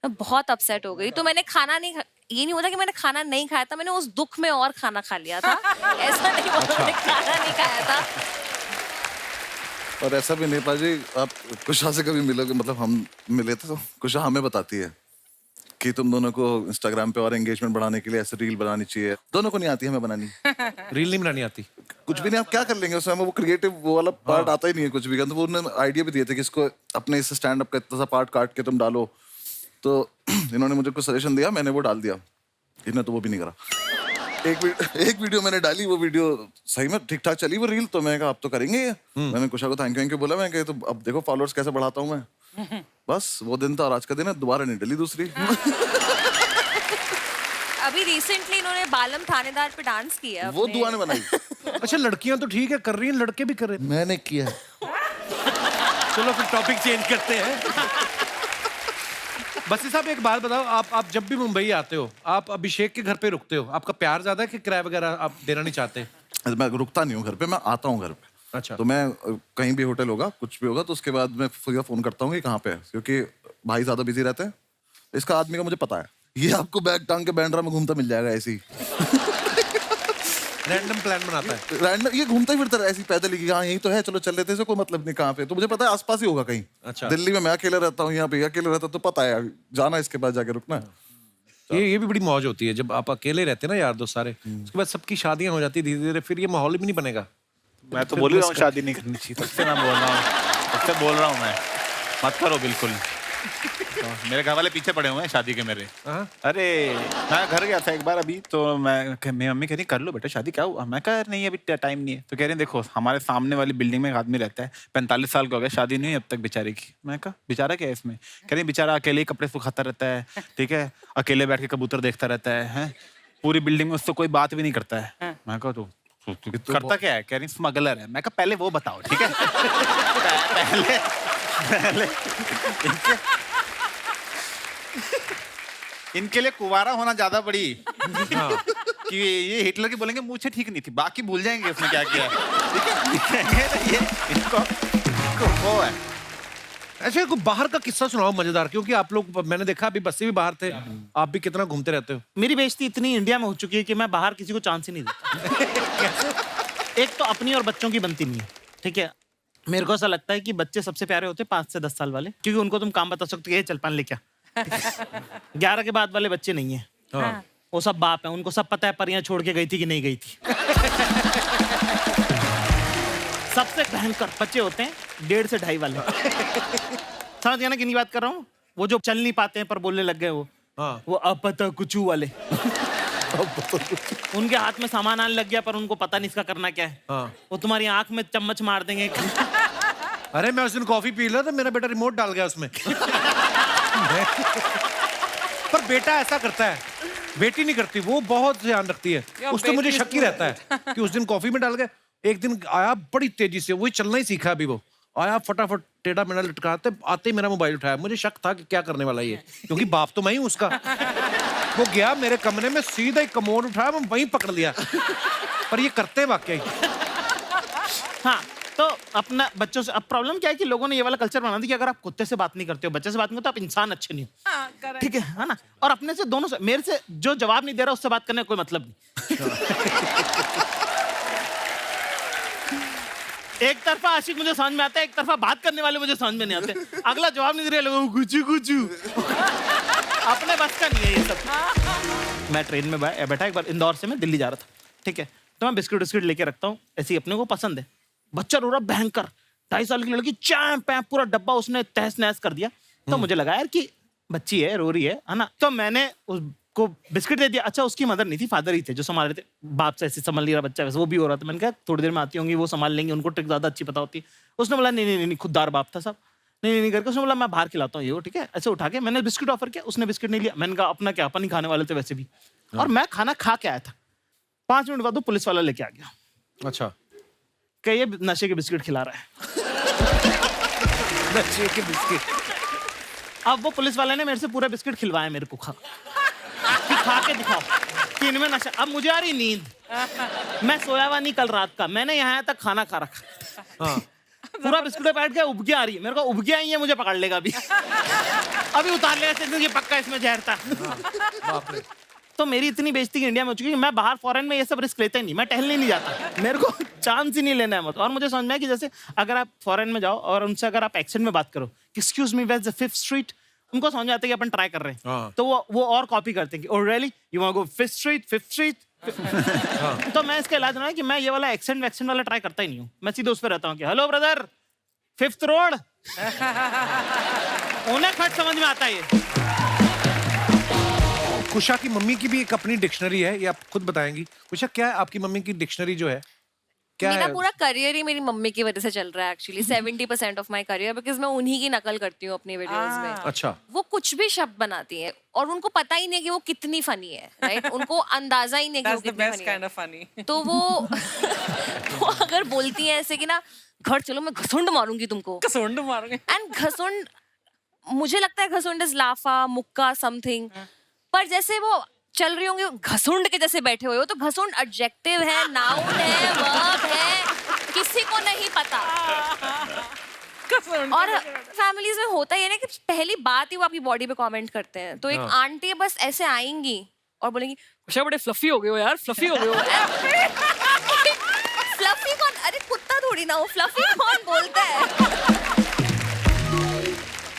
C: मैं बहुत अपसेट हो गई। तो मैंने खाना नहीं ये नहीं होता कि मैंने खाना नहीं खाया था, मैंने उस दुख में और खाना खा लिया था। ऐसा नहीं होता मैंने खाना नहीं खाया था।
D: और ऐसा भी नहीं पाजी, आप कुशा से कभी मिलोगे, मतलब हम मिले थे तो कुशा हमें बताती है कि तुम दोनों को इंस्टाग्राम पे और एंगेजमेंट बढ़ाने के लिए ऐसे रील बनानी चाहिए। दोनों को नहीं आती, हमें बनानी।
A: रील नहीं बनानी आती?
D: कुछ भी नहीं, आप क्या कर लेंगे उसमें, हमें वो क्रिएटिव वो वाला पार्ट आता ही नहीं है कुछ भी। तो वो उन्होंने आइडिया भी दिए थे कि इसको अपने इस स्टैंड अप का इतना सा पार्ट काट के तुम डालो। तो इन्होंने मुझे कुछ सजेशन दिया, मैंने वो डाल दिया। इन्होंने तो वो भी नहीं करा। एक वीडियो मैंने डाली, वो वीडियो सही में ठीक ठाक चली वो रील, तो मैंने कहा अब तो करेंगे ये। मैंने कुशा को थैंक यू बोला, मैं कहा तो अब देखो फॉलोअर्स कैसे बढ़ाता हूँ मैं। बस वो दिन था और आज का दिन है, दोबारा नहीं डली दूसरी।
C: अभी रिसेंटली इन्होंने बालम थानेदार पे डांस किया।
D: वो दुआ ने बनाई।
A: अच्छा, लड़कियां तो ठीक है कर रही हैं, लड़के भी कर रहे हैं।
D: मैंने किया।
A: चलो फिर टॉपिक चेंज करते हैं। बसी साहब एक बात बताओ, आप जब भी मुंबई आते हो, आप अभिषेक के घर पे रुकते हो? आपका प्यार ज्यादा है कि किराया वगैरह आप देना नहीं चाहते?
D: मैं रुकता नहीं हूँ घर पे, मैं आता हूँ घर पे।
A: अच्छा।
D: तो मैं कहीं भी होटल होगा, कुछ भी होगा, तो उसके बाद मैं फोन करता हूँ कि कहाँ पे है, क्योंकि भाई ज्यादा बिजी रहते हैं। इसका आदमी का मुझे पता है, ये आपको बैग टांग के बैंड्रा में घूमता मिल जाएगा ऐसे ही।
A: रैंडम प्लान बनाता है।
D: रैंडम ये घूमता ही फिरता है ऐसे ही पैदल ही, हाँ यही तो है, चलो चल लेते हैं, कोई मतलब नहीं कहाँ पे। तो मुझे पता है आसपास ही होगा कहीं।
A: अच्छा।
D: दिल्ली में मैं अकेले रहता हूँ, यहाँ पे अकेले रहता, तो पता है जाना इसके पास जाके रुकना है।
A: ये भी बड़ी मौज होती है जब आप अकेले रहते हैं ना यार दोस्त सारे, उसके बाद सबकी शादियां हो जाती है धीरे धीरे, फिर ये माहौल भी नहीं बनेगा।
E: मैं तो बोल ही रहा हूँ शादी नहीं करनी चाहिए, तब से मैं बोल रहा हूँ, तब से बोल रहा हूँ मैं, मत करो बिल्कुल। तो मेरे घर वाले पीछे पड़े हुए हैं शादी के मेरे।
A: हाँ?
E: अरे मैं घर गया था एक बार अभी, तो मेरी मम्मी कह रही कर लो बेटा शादी, क्या हुआ? मैं कह नहीं अभी टाइम नहीं है। तो कह रही देखो हमारे सामने वाली बिल्डिंग में एक आदमी रहता है, 45 साल का हो गया, शादी नहीं हुई अब तक बेचारे की। मैं कहा बेचारा क्या है इसमें? कह रही बेचारा अकेले ही कपड़े सुखाता रहता है, ठीक है, अकेले बैठ के कबूतर देखता रहता है, पूरी बिल्डिंग में उससे कोई बात भी नहीं करता है। मैं कहा तो करता क्या है? कह रही स्मगलर है। मैं कहा पहले वो बताओ, ठीक है। पहले इनके लिए कुवारा होना ज्यादा बड़ी कि ये हिटलर की बोलेंगे मुझे ठीक नहीं थी, बाकी भूल जाएंगे उसने क्या किया, ठीक है। ये इनको वो है।
A: अच्छा कोई बाहर का किस्सा सुनाओ मजेदार, क्योंकि आप लोग, मैंने देखा अभी बस्सी भी बाहर थे, आप भी कितना घूमते रहते हो।
B: मेरी बेइज्जती इतनी इंडिया में हो चुकी है कि मैं बाहर किसी को चांस ही नहीं देता। एक तो अपनी और बच्चों की बनती नहीं है, ठीक है। मेरे को ऐसा लगता है कि बच्चे सबसे प्यारे होते हैं 5 से 10 साल वाले, क्योंकि उनको तुम काम बता सकते हो, चल पान ले क्या। 11 के बाद वाले बच्चे नहीं है, वो सब बाप है, उनको सब पता है परियां छोड़ के गई थी कि नहीं गई थी। सबसे भयंकर बच्चे होते हैं 1.5 से 2.5 वाले। समझ गया ना कितनी बात कर रहा हूँ? वो जो चल नहीं पाते हैं पर बोलने लग गए, वो अब पता कुचू वाले। उनके हाथ में सामान आने लग गया पर उनको पता नहीं इसका करना क्या है। वो तुम्हारी आंख में चम्मच मार देंगे।
A: अरे मैं उस दिन कॉफी पी रहा था, मेरा बेटा रिमोट डाल गया उसमें। पर बेटा ऐसा करता है, बेटी नहीं करती, वो बहुत ध्यान रखती है। उस तो मुझे शक ही रहता है कि उस दिन कॉफी में डाल गया। एक दिन आया बड़ी तेजी से, वही चलना ही सीखा अभी, वो आया फटाफट टेढ़ा मेढ़ा लटकाते, आते ही मेरा मोबाइल उठाया। मुझे शक था कि क्या करने वाला ये, क्योंकि बाप तो मैं ही हूं उसका। वो गया मेरे कमरे में, सीधा ही कमोड उठाया, मैं वहीं पकड़ लिया। पर ये करते वाकई।
B: हाँ, तो अपना बच्चों से, अब प्रॉब्लम क्या है कि लोगों ने ये वाला कल्चर बना दिया कि अगर आप कुत्ते से बात नहीं करते हो, बच्चे से बात नहीं करते, आप इंसान अच्छे नहीं हो, ठीक है ना। और अपने से, दोनों से, मेरे से जो जवाब नहीं दे रहा उससे बात करने का कोई मतलब नहीं। एक तरफा आशिक मुझे समझ में आता है, एक तरफा बात करने वाले मुझे समझ में नहीं आते। अगला जवाब नहीं दे रहे, लोगों को गुचू अपने बस का नहीं है ये सब। मैं ट्रेन में बैठा एक बार, इंदौर से मैं दिल्ली जा रहा था, ठीक है। तो मैं बिस्किट विस्किट लेके रखता हूँ, ऐसे ही अपने को पसंद है। बच्चा रो रहा भयंकर, 2.5 साल की लड़की, चैंप पूरा डब्बा उसने तहस नहस कर दिया। तो मुझे लगा यार कि बच्ची है, रो रही है ना। तो मैंने उसको बिस्किट दे दिया। अच्छा उसकी मदर नहीं थी, फादर ही थे जो संभाल रहे थे। बाप से ऐसे संभाल नहीं रहा बच्चा, वैसे वो भी हो रहा था। मैंने कहा थोड़ी देर में आती होंगी, वो संभाल लेंगे, उनको ट्रिक ज्यादा अच्छी पता होती है। उसने बोला नहीं, खुददार बाप था साहब, नहीं करके उसने बोला मैं बाहर खिलाता हूँ ये, ठीक है। ऐसे उठा के मैंने बिस्किट ऑफर किया, उसने बिस्किट नहीं लिया। मैंने कहा अपना क्या, अपन ही खाने वाले थे वैसे भी, और मैं खाना खा के आया था। 5 मिनट बाद वो पुलिस वाला लेके आ गया।
A: अच्छा,
B: क्या ये नशे के बिस्किट खिला रहा है।
A: नशे के बिस्किट।
B: अब वो पुलिस वाले ने मेरे से पूरा बिस्किट खिलवाया मेरे को, खा के दिखाओ कि इनमें नशा। अब मुझे आ रही नींद, मैं सोया हुआ नहीं कल रात का, मैंने यहाँ तक खाना खा रखा। पूरा बिस्कुट बैठ गया, उबकी आ रही है मेरे को, उबकी आई है, मुझे पकड़ लेगा अभी। अभी उतार लेगा, ये पक्का इसमें जहर था।
A: बाप रे।
B: तो मेरी इतनी बेइज्जती इंडिया में हो चुकी है कि मैं बाहर फॉरेन में ये सब रिस्क लेता ही नहीं, मैं टहलने नहीं जाता, मेरे को चांस ही नहीं लेना है। और मुझे समझ में आया कि जैसे अगर आप फॉरेन में जाओ और उनसे अगर आप एक्सेंट में बात करो, excuse me, where is the 5th street, उनको समझ में आता है कि अपन ट्राई कर रहे हैं। तो वो और कॉपी करते हैं कि oh really you want go 5th street. तो मैं इसका इलाज ना है कि मैं ये वाला एक्सेंट वैक्सेंट वाला ट्राई करता ही नहीं हूँ। मैं सीधे उस पर रहता हूँ कि हेलो ब्रदर 5th रोड। उन्हें खट समझ में आता है ये।
A: कुशा की मम्मी की भी एक अपनी डिक्शनरी है, ये आप खुद बताएंगी। कुशा क्या है आपकी मम्मी की डिक्शनरी जो है, क्या
C: मेरा
A: है?
C: पूरा करियर ही मेरी मम्मी की वजह से चल रहा है actually. 70% of my career, because मैं उन्हीं की नकल करती हूँ अपनी वीडियोस में।
A: अच्छा।
C: वो कुछ भी शब्द बनाती है और उनको पता ही नहीं है कि वो कितनी फनी है, राइट? उनको अंदाजा ही नहीं है कि वो कितनी फनी है। तो वो अगर बोलती है ऐसे कि ना घर चलो मैं घसुंड मारूंगी तुमको,
F: घसुंड मारूंगी,
C: एंड घसुंड, मुझे लगता है घसुंड इज लाफा मुक्का समथिंग, पर जैसे वो चल रही होंगी घसुंड के जैसे बैठे हुए हो, तो घसुंड एडजेक्टिव है, नाउन है, वर्ब है, किसी को नहीं पता। और फैमिलीज में होता ही है ना कि पहली बात ही वो आपकी बॉडी पे कमेंट करते हैं। तो एक आंटी बस ऐसे आएंगी और बोलेंगी कुशा बड़े फ्लफी हो गए हो यार, फ्लफी हो गए हो। फ्लफी कौन? अरे कुत्ता थोड़ी ना हो, फ्लफी कौन बोलता है?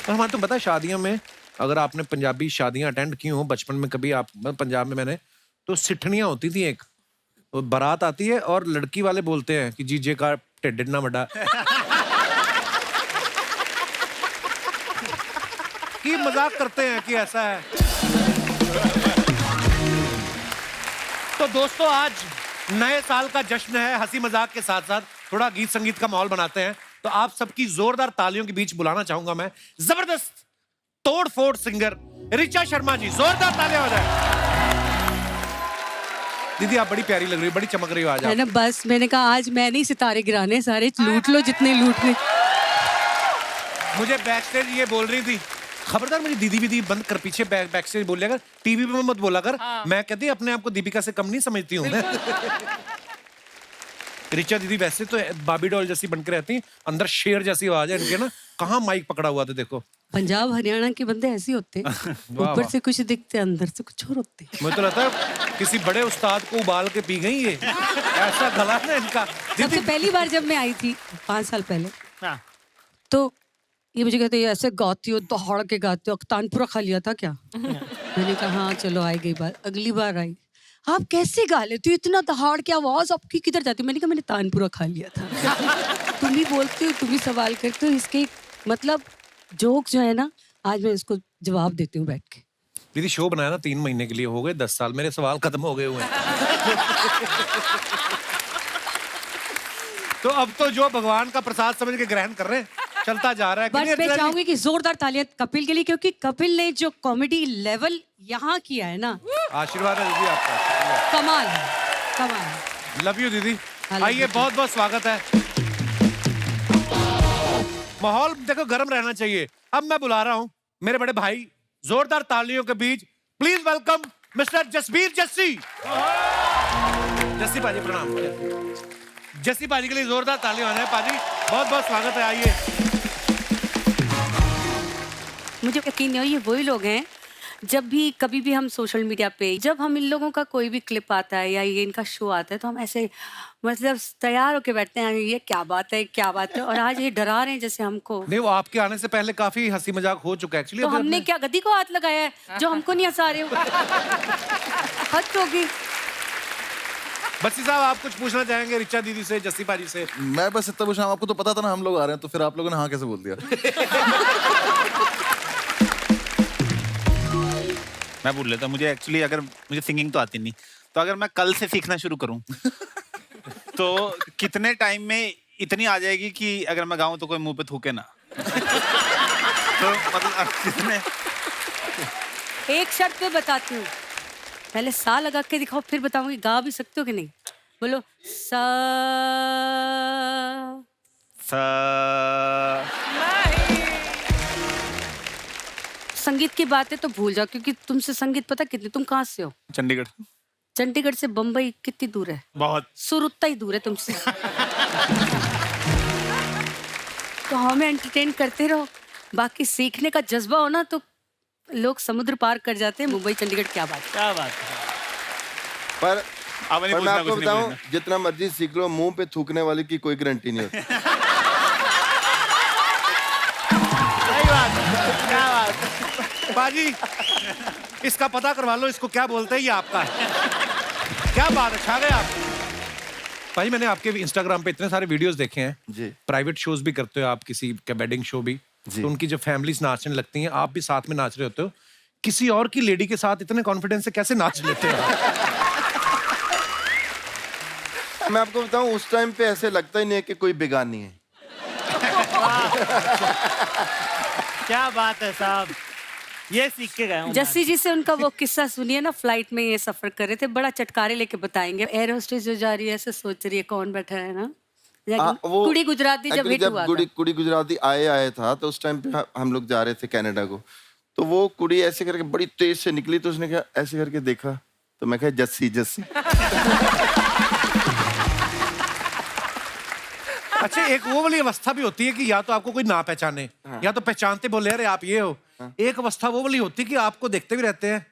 A: हमारे तो पता है शादियों में, अगर आपने पंजाबी शादियां अटेंड की हो बचपन में कभी, आप पंजाब में मैंने, तो सिठनियां होती थी। एक तो बारात आती है और लड़की वाले बोलते हैं कि जीजे का ढिड इतना बड़ा। मजाक करते हैं कि ऐसा है। तो दोस्तों आज नए साल का जश्न है, हंसी मजाक के साथ साथ थोड़ा गीत संगीत का माहौल बनाते हैं। तो आप सबकी जोरदार तालियों के बीच बुलाना चाहूंगा मैं जबरदस्त तोड़-फोड़ सिंगर ऋचा शर्मा जी। जोरदार तालियां हो जाए। दीदी आप बड़ी प्यारी लग रही हो, बड़ी चमक रही हो आज
I: है
A: आप।
I: ना, बस मैंने कहा आज मैं नहीं सितारे गिराने, सारे लूट लो जितने लूटने।
A: मुझे बैक स्टेज ये बोल रही थी, खबरदार मुझे दीदी दीदी बंद कर, पीछे बैक स्टेज बोल लिया कर, टीवी पे मत बोला कर। मैं कहती अपने आप को दीपिका से कम नहीं समझती हूँ मैं। ऋचा दीदी वैसे तो बाबी डॉल जैसी बनकर रहती, अंदर शेर जैसी आवाज है इनके ना। कहाँ माइक पकड़ा हुआ था देखो।
I: पंजाब हरियाणा के बंदे ऐसे होते हैं, ऊपर से कुछ दिखते अंदर से कुछ और होते हैं।
A: मुझे तो लगता है किसी बड़े उस्ताद को उबाल के पी गई ये, ऐसा गला है इनका।
I: सबसे पहली बार जब मैं आई थी 5 साल पहले,
B: हाँ।
I: तो ये मुझे कहते ऐसे गाती हो, दहाड़ के गाते हो, तानपुरा खा लिया था क्या? मैंने कहा हाँ चलो आई गई बात। अगली बार आई, आप कैसे गा लेते हो इतना दहाड़ की आवाज आपकी किधर जाती है? मैंने कहा मैंने तानपुरा खा लिया था। तुम ही बोलते हो, तुम ही सवाल करते हो, इसके मतलब जोक जो है ना, आज मैं इसको जवाब देती हूँ बैठ के।
A: दीदी शो बनाया ना 3 महीने के लिए, हो गए 10 साल, मेरे सवाल खत्म हो गए हुए हैं। तो अब तो जो भगवान का प्रसाद समझ के ग्रहण कर रहे हैं, चलता जा रहा है।
I: बस मैं चाहूंगी कि जोरदार तालियां कपिल के लिए, क्योंकि कपिल ने जो कॉमेडी लेवल यहाँ किया है ना,
A: आशीर्वाद है दीदी आपका,
I: कमाल है, कमाल।
A: लव यू दीदी।
I: I love
A: आइए
I: you too.
A: बहुत बहुत स्वागत है। माहौल देखो गर्म रहना चाहिए। अब मैं बुला रहा हूं मेरे बड़े भाई, जोरदार तालियों के बीच please welcome mister Jasbir Jassi. Jassi paaji प्रणाम। जस्सी पाजी के लिए जोरदार तालियां हो जाए। पाजी बहुत बहुत स्वागत है, आइए।
I: मुझे यकीन नहीं हो, ये वही लोग हैं जब भी कभी भी हम सोशल मीडिया पे, जब हम इन लोगों का कोई भी क्लिप आता है या ये इनका शो आता है, तो हम ऐसे मतलब तैयार होके बैठते हैं, ये क्या बात है, क्या बात है। और आज ये डरा रहे हैं जैसे हमको।
A: नहीं, वो आपके आने से पहले काफी हंसी मजाक हो चुका है एक्चुअली।
I: तो हमने क्या गद्दी को हाथ लगाया है जो हमको नहीं हंसा रहे हो? हद होगी।
A: बच्ची साहब आप कुछ पूछना चाहेंगे ऋचा दीदी से, जस्सी पाजी से?
D: मैं बस इतना पूछा, आपको तो पता था ना हम लोग आ रहे हैं, तो फिर आप लोगों ने हाँ कैसे बोल दिया?
E: मैं बोल लेता, मुझे एक्चुअली अगर मुझे सिंगिंग तो आती नहीं, तो अगर मैं कल से सीखना शुरू करूं तो कितने टाइम में इतनी आ जाएगी कि अगर मैं गाऊं तो कोई मुंह पे थूके ना? तो मतलब कितने?
I: एक शर्त पे बताती हूँ, पहले सा लगा के दिखाओ, फिर बताऊंगी गा भी सकते हो कि नहीं। बोलो सा। संगीत की बातें तो भूल जाओ, क्योंकि तुमसे संगीत पता कितनी, तुम कहाँ से हो?
E: चंडीगढ़।
I: चंडीगढ़ से बम्बई कितनी दूर है?
E: बहुत।
I: सुर उतना ही दूर है तुमसे। तो हमें एंटरटेन करते रहो, बाकी सीखने का जज्बा हो ना तो लोग समुद्र पार कर जाते हैं। मुंबई चंडीगढ़ क्या बात है।
B: क्या बात है।
J: पर
E: अब नहीं
J: मैं
E: पूछना,
J: आपको
E: कुछ नहीं
J: बताऊं,
E: पूछना।
J: जितना मर्जी सीख लो, मुंह पे थूकने वाले की कोई गारंटी नहीं होती।
B: सही बात है, क्या बात है।
A: बाजी इसका पता करवा लो, इसको क्या बोलते हैं, ये आपका है। क्या बात है, छा गए आप। भाई मैंने आपके इंस्टाग्राम पे इतने सारे वीडियोस देखे हैं
J: जी।
A: प्राइवेट शोज भी करते हो आप, किसी का वेडिंग शो भी, तो उनकी जब फैमिलीज नाचने लगती हैं आप भी साथ में नाच रहे होते हो। किसी और की लेडी के साथ इतने कॉन्फिडेंस से कैसे नाच लेते हो?
J: मैं आपको बताऊं, उस टाइम पे ऐसे लगता ही नहीं है कि कोई बेगानी है।
B: क्या बात है साहब, ये सीख के गए हूं मैं।
I: जस्सी जी से उनका वो किस्सा सुनिए ना, फ्लाइट में ये सफर कर रहे थे, बड़ा चटकारे लेके बताएंगे। एयर होस्टेस जो जा रही है ऐसे सोच रही है कौन बैठा है ना,
J: वो
I: कुड़ी गुजराती जब
J: actually
I: हिट हुआ था।
J: कुड़ी गुजराती आया था, तो उस टाइम पे हम लोग जा रहे थे कनाडा को, तो वो कुड़ी ऐसे करके बड़ी तेज से निकली, तो उसने क्या ऐसे करके देखा, तो मैं कहा जस्सी जस्सी।
A: अच्छा एक वो वाली अवस्था भी होती है कि या तो आपको कोई ना पहचाने, या तो पहचानते बोले अरे आप ये हो। एक अवस्था वो वाली होती है कि आपको देखते भी रहते हैं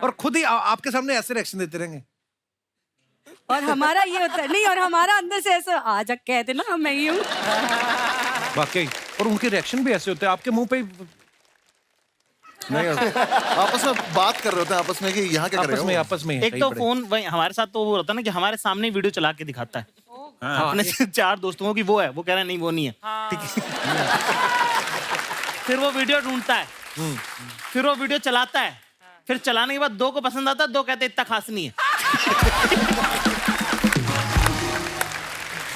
A: और खुद ही आपके सामने ऐसे रिएक्शन देते रहेंगे।
I: और हमारा ये होता है नहीं, और हमारा अंदर से ऐसा आ जा कह देना मैं ही हूँ।
A: वाकई, और उनके रिएक्शन भी ऐसे होते हैं आपके मुंह पे।
D: नहीं आपस में बात कर रहे होते हैं आपस में कि यहाँ क्या कर रहे हो?
A: आपस में
B: एक तो फोन वही हमारे साथ तो वो होता है ना कि हमारे सामने वीडियो चला के दिखाता है। अपने 4 दोस्तों की वो है, वो कह रहा है नहीं वो नहीं है, ठीक है। फिर वो वीडियो ढूंढता है फिर वो वीडियो चलाता है, फिर चलाने के बाद 2 को पसंद आता है, 2 कहते इतना खास नहीं है।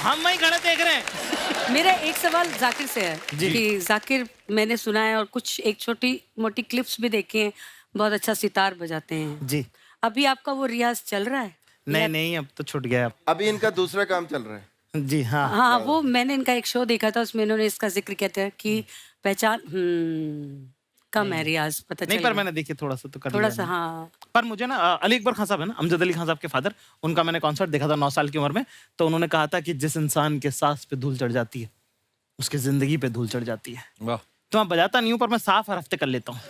B: हम वहीं खड़े देख रहे हैं।
I: मेरा एक सवाल जाकिर से है कि जाकिर, मैंने सुना है और कुछ एक छोटी मोटी क्लिप्स भी देखे हैं, बहुत अच्छा सितार बजाते हैं
B: जी।
I: अभी आपका वो रियाज चल रहा है?
B: नहीं, अब तो छूट गया।
J: अभी इनका दूसरा काम चल रहा है।
B: जी हाँ।
I: हाँ, वो मैंने इनका एक शो देखा था, उसमें इन्होंने इसका जिक्र किया था कि पहचान कम है रियाज, पता
B: नहीं,
I: चल
B: पर
I: गया।
B: मैंने देखी थोड़ा सा तो कर
I: थोड़ा
B: लिया
I: सा,
B: मैंने।
I: हाँ।
B: पर मुझे ना अली अकबर खान साहब है ना, अमजद अली खान साहब के फादर, उनका मैंने कॉन्सर्ट देखा था 9 साल की उम्र में। तो उन्होंने कहा था कि जिस इंसान के सांस पे धूल चढ़ जाती है, उसकी जिंदगी पे धूल चढ़ जाती है।
A: वाह।
B: तो मैं बजाता नहीं हूँ, पर मैं साफ हर हफ्ते कर लेता हूँ।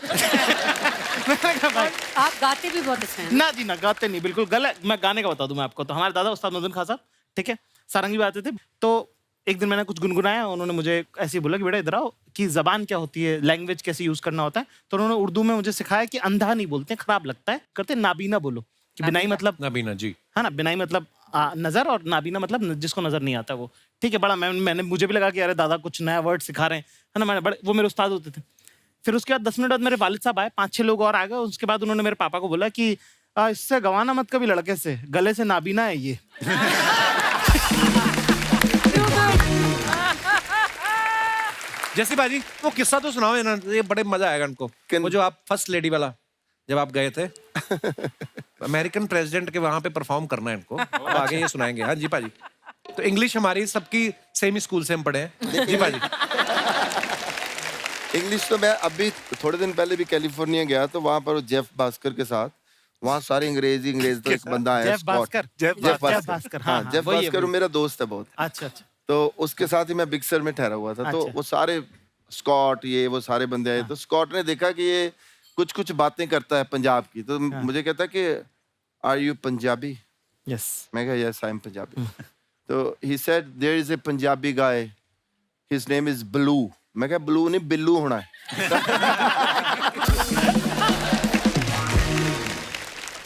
I: आप गाते भी बहुत अच्छे हैं।
B: ना जी ना, गाते नहीं, बिल्कुल गलत। मैं गाने का बता दूं मैं आपको, तो हमारे दादा उस्ताद मदन खान साहब, ठीक है, सारंगी बजाते थे। तो एक दिन मैंने कुछ गुनगुनाया, उन्होंने मुझे ऐसे ही बोला कि बेटा इधर आओ, कि जबान क्या होती है, लैंग्वेज कैसे यूज करना होता है। तो उन्होंने उर्दू में मुझे सिखाया कि अंधा नहीं बोलते, खराब लगता है, करते नाबीना बोलो। कि बिनाई मतलब
A: नबीना जी,
B: है ना, बिनाई मतलब नजर, और नाबीना मतलब जिसको नजर नहीं आता वो। ठीक है, बड़ा मैंने मुझे भी लगा कि अरे दादा कुछ नया वर्ड सिखा रहे हैं, है ना। मैंने बड़े, वो मेरे उस्ताद होते थे। फिर उसके बाद 10 मिनट बाद मेरे वालिद साहब आए, 5-6 लोग और आ गए। उसके बाद उन्होंने मेरे पापा को बोला कि इससे गवाना मत कभी लड़के से, गले से नाबीना है ये।
A: जैसी बाजी वो किस्सा तो सुनाओ ना, ये बड़े मजा आएगा उनको। वो जो आप फर्स्ट लेडी वाला जब आप गए थे अमेरिकन प्रेसिडेंट के वहां पे परफॉर्म करना है इनको, अब आगे ये सुनाएंगे। हाँ जी पाजी। तो इंग्लिश हमारी सबकी सेम स्कूल से हम पढ़े हैं जी पाजी।
J: इंग्लिश तो मैं अभी थोड़े दिन पहले भी कैलिफोर्निया गया, तो वहाँ पर जेफ भास्कर के साथ, वहाँ सारी अंग्रेज तो एक बंदा है
B: जेफ भास्कर,
J: जेफ भास्कर, हाँ, जेफ भास्कर मेरा दोस्त है बहुत।
B: अच्छा अच्छा।
J: तो उसके साथ ही मैं बिग सर में ठहरा हुआ था। तो
B: अच्छा।
J: वो सारे स्कॉट, ये वो सारे बंदे आए। तो स्कॉट ने देखा कि ये कुछ कुछ बातें करता है पंजाब की, तो मुझे कहता है कि आर यू पंजाबी?
B: यस।
J: मैं कहा यस आई एम पंजाबी। तो he said there is a Punjabi guy, his name is Blue. मैं कहा ब्लू नहीं, बिल्लू होना है।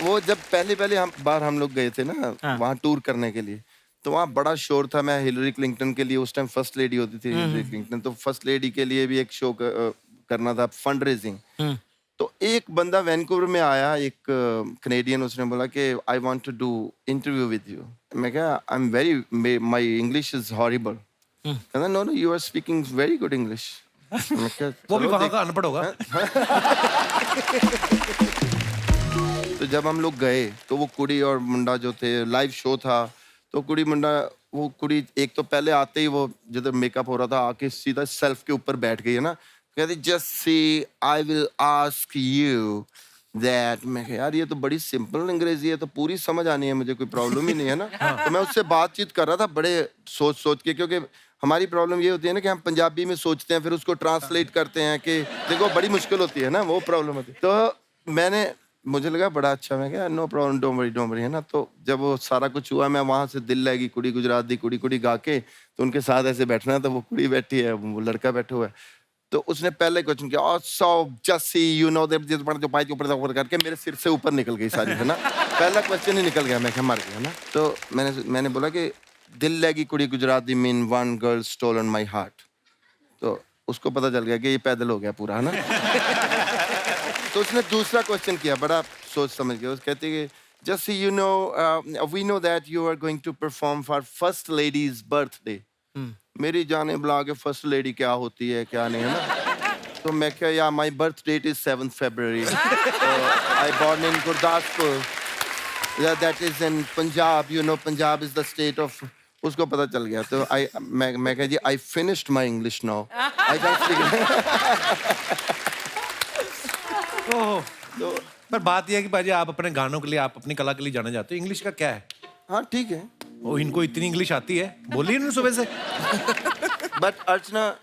J: वो जब पहले हम लोग गए थे ना वहाँ टूर करने के लिए, तो वहाँ बड़ा शोर था। मैं हिलरी क्लिंटन के लिए, उस टाइम फर्स्ट लेडी होती थी हिलरी क्लिंटन, तो फर्स्ट लेडी के लिए भी एक शो करना था, फंड रेजिंग। तो एक बंदा वैनकूवर में आया, एक कनेडियन, उसने बोला कि I want to do interview with you. मैं कहा I am very, my English is horrible. कहता no you are speaking very good English.
A: वो भी वहाँ का अनपढ़ होगा।
J: तो जब हम लोग गए तो वो कुड़ी और मुंडा जो थे, लाइव शो था, तो कुड़ी मुंडा, वो कुड़ी एक तो पहले आते ही वो जिधर मेकअप हो रहा था आके सीधा सेल्फ के ऊपर बैठ गई है ना। कहती just see I will ask you that. मैं कहा यार ये तो बड़ी सिंपल अंग्रेजी है, तो पूरी समझ आनी है मुझे, कोई प्रॉब्लम ही नहीं है ना। तो मैं उससे बातचीत कर रहा था बड़े सोच के, क्योंकि हमारी प्रॉब्लम ये होती है ना कि हम पंजाबी में सोचते हैं, फिर उसको ट्रांसलेट करते हैं कि देखो बड़ी मुश्किल होती है ना, वो प्रॉब्लम होती है। तो मुझे लगा बड़ा अच्छा, मैं क्या नो प्रॉब्लम, डोंट वरी, है ना। तो जब वो सारा कुछ हुआ, मैं वहाँ से दिल लगी कुड़ी गुजरात दी कुड़ी गा के, तो उनके साथ ऐसे बैठना, तो वो कुड़ी बैठी है, वो लड़का बैठा हुआ है। तो उसने पहले क्वेश्चन किया, सो जस्सी यू नो दैट जो पाई के ऊपर करके मेरे सिर से ऊपर निकल गई सारी, है ना। पहला क्वेश्चन ही निकल गया, मैं क्या मर गया, है ना। तो मैंने बोला कि दिल लगी कुड़ी गुजरात दी mean one girl stolen my heart. तो उसको पता चल गया कि ये पैदल हो गया पूरा, है ना। तो उसने दूसरा क्वेश्चन किया, बड़ा सोच समझ गया। उस कहते कि just you know we know that you are going to perform for first lady's birthday. मेरी जाने बुला के फर्स्ट लेडी क्या होती है क्या नहीं, है ना। तो मैं क्या, या my birth date is 7 February, I born in Gurdaspur, that is in Punjab, you know Punjab is the state of. उसको पता चल गया। तो मैं कह जी I finished my English now, I can speak.
A: तो पर बात यह है कि बाजी आप अपने गानों के लिए, आप अपनी कला के लिए जाने जाते हो, इंग्लिश का क्या है?
J: हाँ ठीक है,
A: वो इनको इतनी इंग्लिश आती है, बोली नहीं सुबह से।
J: But Archana,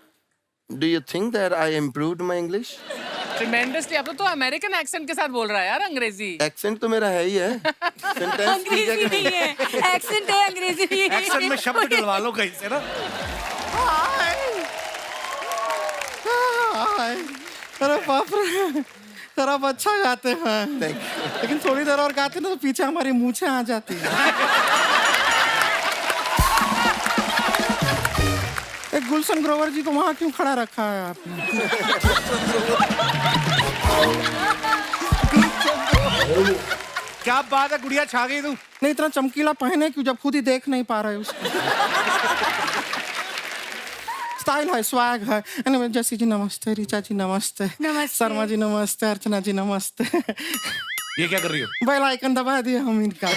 J: do you think that I improved my English?
F: Tremendously. अब तो अमेरिकन एक्सेंट के साथ बोल रहा है यार, अंग्रेजी।
J: एक्सेंट तो मेरा है ही है।
I: अंग्रेजी नहीं है, एक्सेंट है, अंग्रेजी नहीं है।
A: एक्सेंट में शब्द डलवा लो कहीं से ना।
E: अरे बाप रे, सर आप अच्छा गाते हैं, लेकिन थोड़ी देर और गाते ना तो पीछे हमारी मूछें आ जाती हैं।
F: गुलशन ग्रोवर जी को वहाँ क्यों खड़ा रखा है आपने?
A: क्या बात है, गुड़िया छा गई तू।
F: नहीं, इतना चमकीला पहने क्यों जब खुद ही देख नहीं पा रहे उसको? स्टाइल है, स्वैग है। Anyway, जैसी जी नमस्ते, ऋचा जी नमस्ते, शर्मा जी नमस्ते, अर्चना जी नमस्ते।
A: ये क्या कर रही हो?
F: बेल आइकन दबा दिए हम इनका।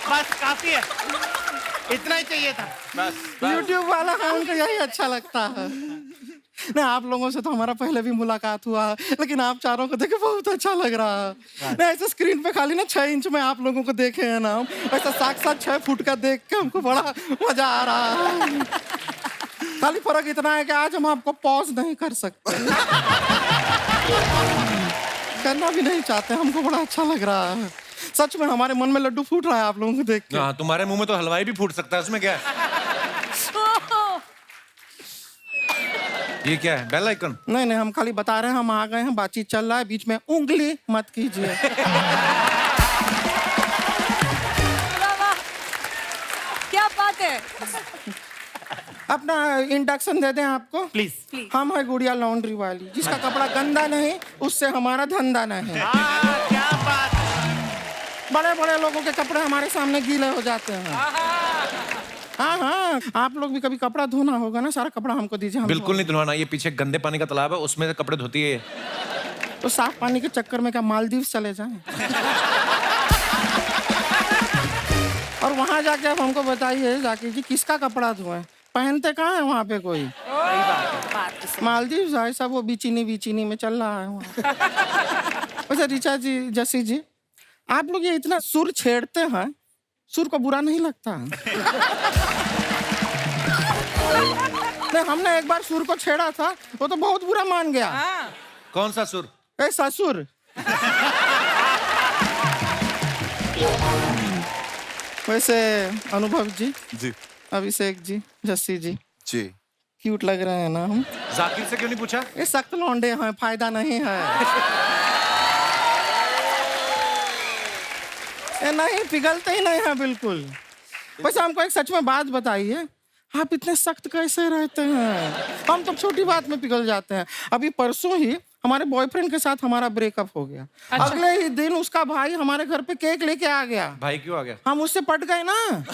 B: बस काफी है, इतना ही चाहिए था।
F: YouTube वाला है, उनको यही अच्छा लगता है। नहीं, आप लोगों से तो हमारा पहले भी मुलाकात हुआ, लेकिन आप चारों को देखे बहुत अच्छा लग रहा है। नहीं, ऐसे स्क्रीन पे खाली ना 6 इंच में आप लोगों को देखे हैं ना हम, ऐसा साक्षात 6 फुट का देख के हमको बड़ा मजा आ रहा है। खाली फर्क इतना है कि आज हम आपको पॉज नहीं कर सकते, करना भी नहीं चाहते। हमको बड़ा अच्छा लग रहा है, सच में हमारे मन में लड्डू फूट रहा है आप लोगों को देख के।
A: हाँ, तुम्हारे मुंह में तो हलवाई भी फूट सकता है, उसमें क्या है? ये क्या है, बेल आइकन?
F: नहीं नहीं, हम खाली बता रहे हैं हम आ गए हैं, बातचीत चल रहा है, बीच में उंगली मत कीजिए।
I: क्या बात है।
F: अपना इंडक्शन दे दें आपको
B: प्लीज।
F: हम है गुड़िया लॉन्ड्री वाली, जिसका कपड़ा गंदा नहीं उससे हमारा धंधा नहीं।
B: क्या बात।
F: बड़े बड़े लोगों के कपड़े हमारे सामने गीले हो जाते हैं। हाँ हाँ, आप लोग भी कभी कपड़ा धोना होगा ना, सारा कपड़ा हमको दीजिए। हम
A: बिल्कुल नहीं धुलवाना, ये पीछे गंदे पानी का तालाब है, उसमें से कपड़े धोती है।
F: तो साफ पानी के चक्कर में क्या मालदीव चले जाएं? और वहां जाके आप हमको बताइए जाके जी किसका कपड़ा धोएं? पहनते कहाँ है वहाँ पे कोई? मालदीव जाए सब वो बीचिनी में चल रहा है वहाँ। वैसे ऋचा जी, जसी जी, आप लोग ये इतना सुर छेड़ते हैं, सुर को बुरा नहीं लगता? नहीं, हमने एक बार सुर को छेड़ा था, वो तो बहुत बुरा मान गया।
A: कौन सा सुर?
F: ए ससुर। वैसे अनुभव जी,
J: जी
F: अभिषेक जी, जस्सी जी,
J: जी
F: क्यूट लग रहे हैं ना हम?
A: जाकिर से क्यों नहीं पूछा?
F: ये सख्त लौंडे हैं, फायदा नहीं है। ये नहीं, पिघलते ही नहीं है बिल्कुल। वैसे हमको एक सच में बात बताइए, आप इतने सख्त कैसे रहते हैं? हम तो छोटी बात में पिघल जाते हैं। अभी परसों ही हमारे बॉयफ्रेंड के साथ हमारा ब्रेकअप हो गया। अगले ही दिन उसका भाई हमारे घर पे केक लेके आ गया।
A: भाई क्यों आ गया?
F: हम उससे पट गए ना।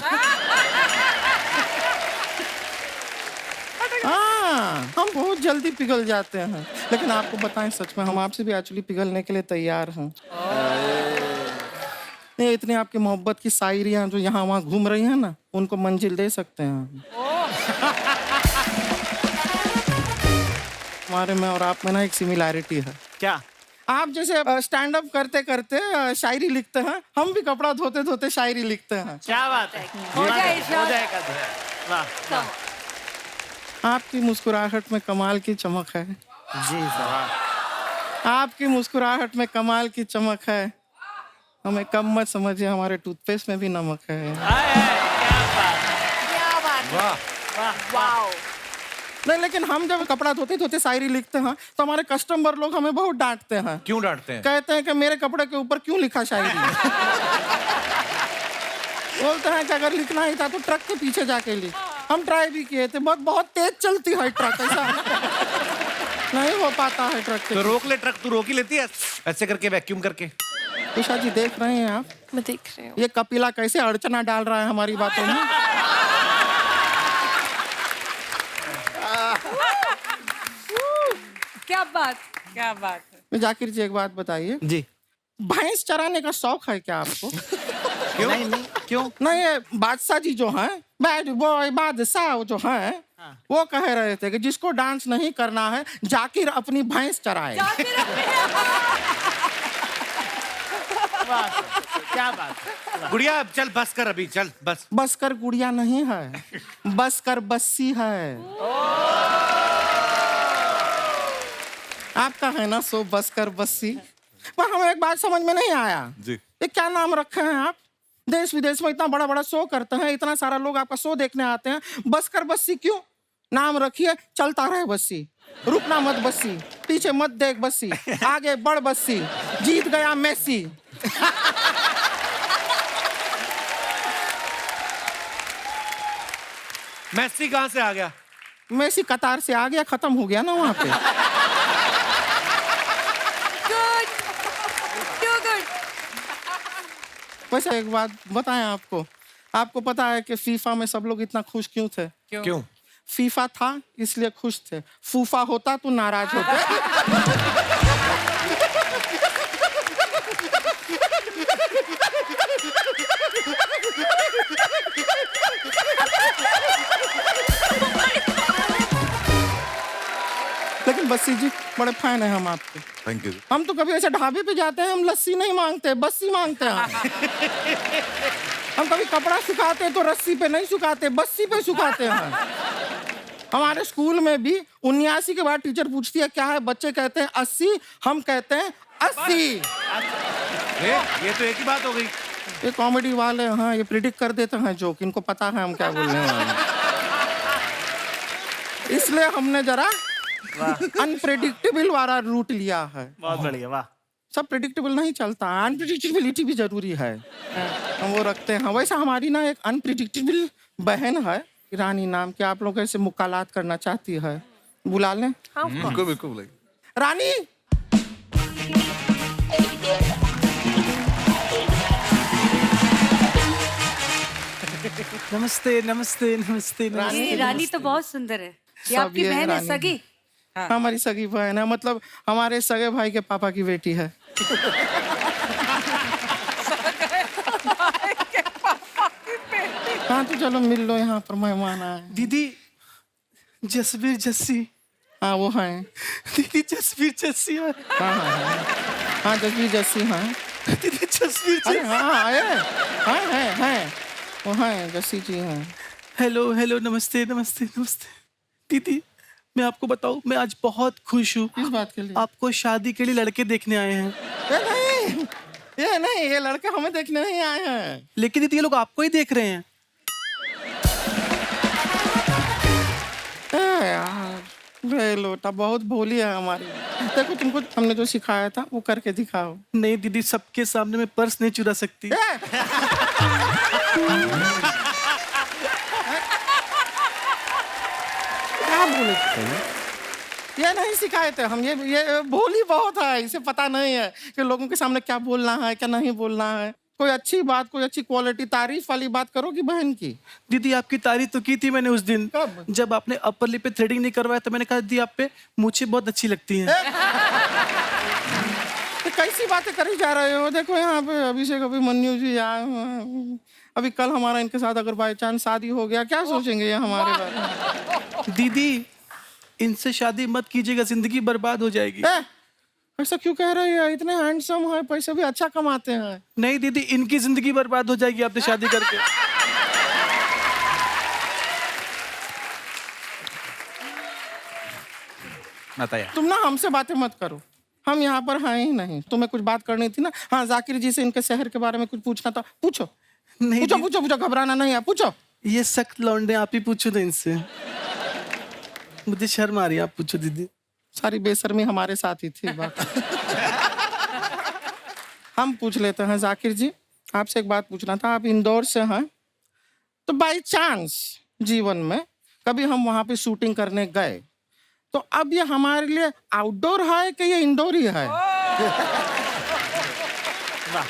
F: हाँ, हम बहुत जल्दी पिघल जाते हैं। लेकिन आपको बताएं, सच में हम आपसे भी एक्चुअली पिघलने के लिए तैयार हैं। ये इतनी आपकी मोहब्बत की शायरियां जो यहाँ वहाँ घूम रही हैं ना, उनको मंजिल दे सकते हैं। हमारे में और आप में ना एक सिमिलैरिटी है।
B: क्या?
F: आप जैसे स्टैंड अप करते करते शायरी लिखते हैं, हम भी कपड़ा धोते धोते शायरी लिखते हैं।
B: क्या बात है,
I: हो जाएगा।
B: वाह।
F: आपकी मुस्कुराहट में कमाल की चमक है
B: जी सर।
F: आपकी मुस्कुराहट में कमाल की चमक है। हमें कम मत समझिए, हमारे टूथपेस्ट में भी नमक है।
C: वाओ।
F: नहीं, लेकिन हम जब कपड़ा धोते धोते शायरी लिखते हैं तो हमारे कस्टमर लोग हमें बहुत डांटते हैं।
A: क्यों डांटते हैं?
F: कहते हैं कि मेरे कपड़े के ऊपर क्यों लिखा शायरी? बोलते हैं कि अगर लिखना ही था तो ट्रक के पीछे जाके लिख। हम ट्राई भी किए थे, बहुत तेज चलती है ट्रक, ऐसा नहीं हो पाता है ट्रक के।
A: तो रोक ले ट्रक, तू रोक ही लेती है ऐसे करके, वैक्यूम करके।
F: उषा जी देख रहे हैं आप?
C: मैं देख रही हूँ।
F: ये कपिला कैसे अड़चना डाल रहा है हमारी बातों में।
I: क्या बात है।
F: जाकिर जी एक बात बताइए
B: जी।
F: भैंस चराने का शौक है क्या आपको?
B: क्यों? नहीं, क्यों?
F: नहीं, ये बादशाह जी जो हैं, बैड बॉय बादशाह जो हैं, वो कह रहे थे कि जिसको डांस नहीं करना है जाकिर अपनी भैंस चराए।
B: क्या बात।
A: गुड़िया चल बस कर, अभी चल बस।
F: बस कर गुड़िया नहीं है, बस कर बस्सी है। आपका है ना सो बस कर बस्सी। पर हमें एक बात समझ में नहीं आया
J: जी।
F: ये क्या नाम रखे हैं आप? देश विदेश में इतना बड़ा बड़ा शो करते हैं, इतना सारा लोग आपका शो देखने आते हैं, बस कर बस्सी क्यों नाम रखिए? चलता रहे बस्सी, रुकना मत बस्सी, पीछे मत देख बस्सी, आगे बढ़ बस्सी, जीत गया मेसी।
A: मैसी कहाँ से आ गया?
F: मेसी कतार से आ गया, खत्म हो गया ना वहाँ पे।
I: Good, too good.
F: वैसे एक बात बताएं आपको, आपको पता है कि फीफा में सब लोग इतना खुश क्यों थे?
A: क्यों?
F: फीफा था इसलिए खुश थे, फूफा होता तो नाराज होते। लेकिन बस्सी जी बड़े फैन है हम आपके।
D: Thank you.
F: हम तो कभी ऐसे ढाबे पे जाते हैं, हम लस्सी नहीं मांगते, बस्सी मांगते हैं। हम कभी कपड़ा सुखाते हैं तो रस्सी पे नहीं सुखाते, बस्सी पे सुखाते हैं। हमारे स्कूल में भी 79 के बाद टीचर पूछती है क्या है, बच्चे कहते हैं 80, हम कहते हैं 80।
A: ये तो एक ही बात हो गई।
F: ये कॉमेडी वाले हाँ ये प्रिडिक्ट कर देते हैं जोक, इनको पता है हम क्या बोलने वाले हैं। इसलिए हमने जरा अनप्रेडिक्टेबल वाला रूट लिया है।
B: बहुत बढ़िया, वाह।
F: सब प्रेडिक्टेबल नहीं चलता, अनप्रेडिक्टेबिलिटी भी जरूरी है, हम वो रखते हैं। वैसे हमारी ना एक अनप्रेडिक्टेबल बहन है रानी नाम की, आप लोगों से मुलाकात करना चाहती है, बुला लें?
D: बिल्कुल बिल्कुल बुलाइए।
F: रानी
B: नमस्ते नमस्ते नमस्ते।
I: ये रानी तो बहुत सुंदर है। ये
F: सब
I: आपकी
F: ये
I: बहन है,
F: रानी।
I: सगी?
F: हमारी सगी बहन है, मतलब हमारे सगे भाई के पापा की बेटी है। हाँ तो चलो मिल लो, यहाँ पर मेहमान आए।
B: दीदी जसवीर जस्सी।
F: हाँ वो है।
B: दीदी जसवीर जस्सी है।
F: हाँ हाँ हाँ हाँ जसवीर जस्सी हाँ।
B: दीदी जसवीर
F: अरे हाँ आए हैं वो हैं जस्सी जी हैं।
B: हेलो हेलो, नमस्ते नमस्ते नमस्ते। दीदी मैं आपको बताऊं, मैं आज बहुत खुश हूँ।
F: किस बात के लिए?
B: आपको शादी के लिए लड़के देखने आए हैं।
F: ये नहीं ये लड़के हमें देखने नहीं आए हैं।
B: लेकिन दीदी ये लोग आपको ही देख रहे हैं।
F: यार रे लोटा बहुत भोली है हमारी। देखो तुमको हमने जो सिखाया था वो करके दिखाओ।
B: नहीं दीदी, सबके सामने मैं पर्स नहीं चुरा सकती।
F: क्या बोले ये नहीं सिखाए थे हम, ये भोली बहुत है, इसे पता नहीं है कि लोगों के सामने क्या बोलना है क्या नहीं बोलना है। कोई अच्छी बात, कोई अच्छी क्वालिटी, तारीफ वाली बात करोगी बहन की।
B: दीदी आपकी तारीफ तो की थी मैंने उस दिन,
F: कब?
B: जब आपने अपर लिप पे थ्रेडिंग नहीं करवाया तो मैंने कहा दी आप पे मुझे बहुत अच्छी लगती है।
F: तो कैसी बातें करी जा रहे हो? देखो यहाँ पे अभिषेक अभिमन्यु जी आए हुए हैं। अभी कल हमारा इनके साथ अगर बाई चांस शादी हो गया, क्या सोचेंगे ये हमारे बारे में?
B: दीदी इनसे शादी मत कीजिएगा, जिंदगी बर्बाद हो जाएगी।
F: ऐसा क्यों कह रहे हैं? इतने हैंडसम है, पैसे भी अच्छा कमाते हैं।
B: नहीं दीदी, इनकी जिंदगी बर्बाद हो जाएगी आपसे शादी करके।
E: बताया।
F: तुम ना हमसे बातें मत करो, हम यहाँ पर हैं ही नहीं। तुम्हें कुछ बात करनी थी ना? हाँ जाकिर जी से इनके शहर के बारे में कुछ पूछना था, पूछो।
B: नहीं
F: पूछो
B: दीदी,
F: पूछो पूछो, घबराना नहीं है, पूछो।
B: ये सख्त लौंडे, आप ही पूछो ना इनसे, मुझे शर्म आ रही है, आप पूछो दीदी।
F: सारी बेशर्मी हमारे साथ ही थी बात। हम पूछ लेते हैं जाकिर जी, आपसे एक बात पूछना था। आप इंदौर से हैं, तो बाई चांस जीवन में कभी हम वहां पे शूटिंग करने गए, तो अब ये हमारे लिए आउटडोर है कि ये इंडोर ही है?
B: वाह,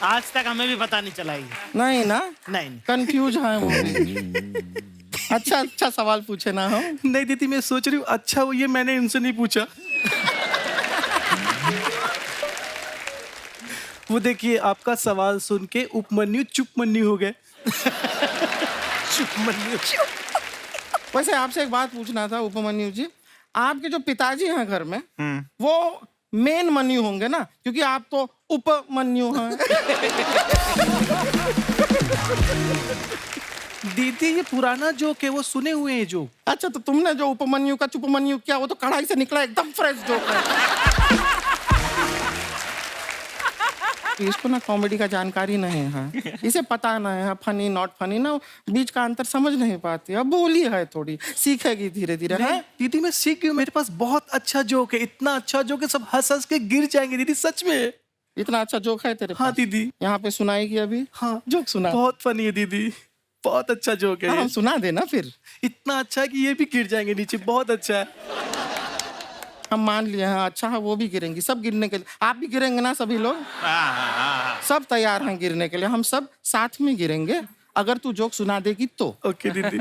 B: आज तक हमें भी पता नहीं चला ये।
F: नहीं ना?
B: नहीं
F: कंफ्यूज है वो। अच्छा सवाल पूछे ना हम।
B: नहीं दीदी, मैं सोच रही हूँ अच्छा वो ये मैंने इनसे नहीं पूछा। वो देखिए आपका सवाल सुन के उपमन्यु चुपमन्यु हो गए।
F: चुपमन्यु। वैसे आपसे एक बात पूछना था उपमन्यु जी, आपके जो पिताजी हैं घर में, वो मेन मन्यु होंगे ना, क्योंकि आप तो उपमन्यु हैं।
B: दीदी ये पुराना जोक है, वो सुने हुए हैं जो।
F: अच्छा तो तुमने जो उपमन्यु का चुपमन्यु किया, वो तो कढ़ाई से निकला, एकदम फ्रेश जोक है। इसको ना कॉमेडी का जानकारी नहीं है, इसे पता नहीं है फनी नॉट फनी ना, बीच का अंतर समझ नहीं पाती। अब बोली है थोड़ी, सीखेगी धीरे धीरे। है
B: दीदी मैं सीख गई हूँ, मेरे पास बहुत अच्छा जोक है, इतना अच्छा जोक है सब हंस हंस के गिर जाएंगे दीदी, सच में।
F: इतना अच्छा जोक है तेरे
B: हाँ
F: पास?
B: दीदी।
F: यहाँ पे सुनाएगी अभी?
B: हाँ
F: जोक सुना।
B: बहुत फनी है दीदी।
F: बहुत अच्छा जोक है। हम सुना देना फिर। इतना अच्छा है कि ये भी गिर जाएंगे नीचे, बहुत अच्छा है। हम मान लिए हैं, अच्छा है वो भी गिरेंगी, सब गिरने के लिए। आप भी गिरेंगे ना सभी लोग? सब तैयार हैं गिरने के लिए, हम सब साथ में गिरेंगे अगर तू जोक सुना देगी तो। ओके दीदी।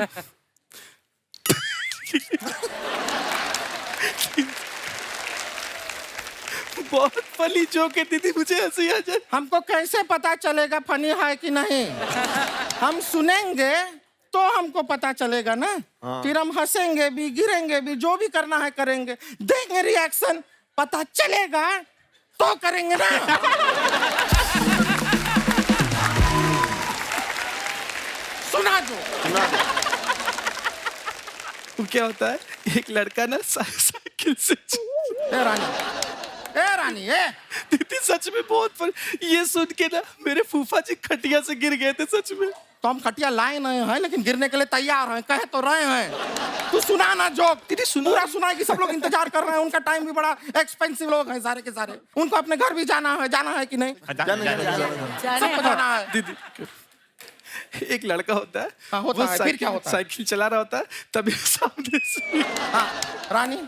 F: बहुत फनी जोक है दीदी, मुझे हंसी आ जाए। हमको कैसे पता चलेगा फनी है कि नहीं? हम सुनेंगे तो हमको पता चलेगा ना। फिर हम हंसेंगे भी, गिरेंगे भी, जो भी करना है करेंगे, देंगे रिएक्शन, पता चलेगा तो करेंगे ना। सुना दो। क्या होता है, एक लड़का ना साइकिल से रानी दीदी सच में बहुत ये सुन के ना मेरे फूफा जी खटिया से गिर गए थे सच में। तो हम खटिया लाए नहीं हैं, लेकिन गिरने के लिए तैयार हैं, कह तो रहे हैं। तू सुना ना जोक। दीदी पूरा सुना कि सब लोग इंतजार कर रहे हैं, उनका टाइम भी बड़ा एक्सपेंसिव लोग हैं सारे के सारे, उनको अपने घर भी जाना है कि नहीं? जाना है। दीदी एक लड़का होता है, होता है, फिर क्या होता है? साइकिल चला रहा होता है, तभी सामने से रानी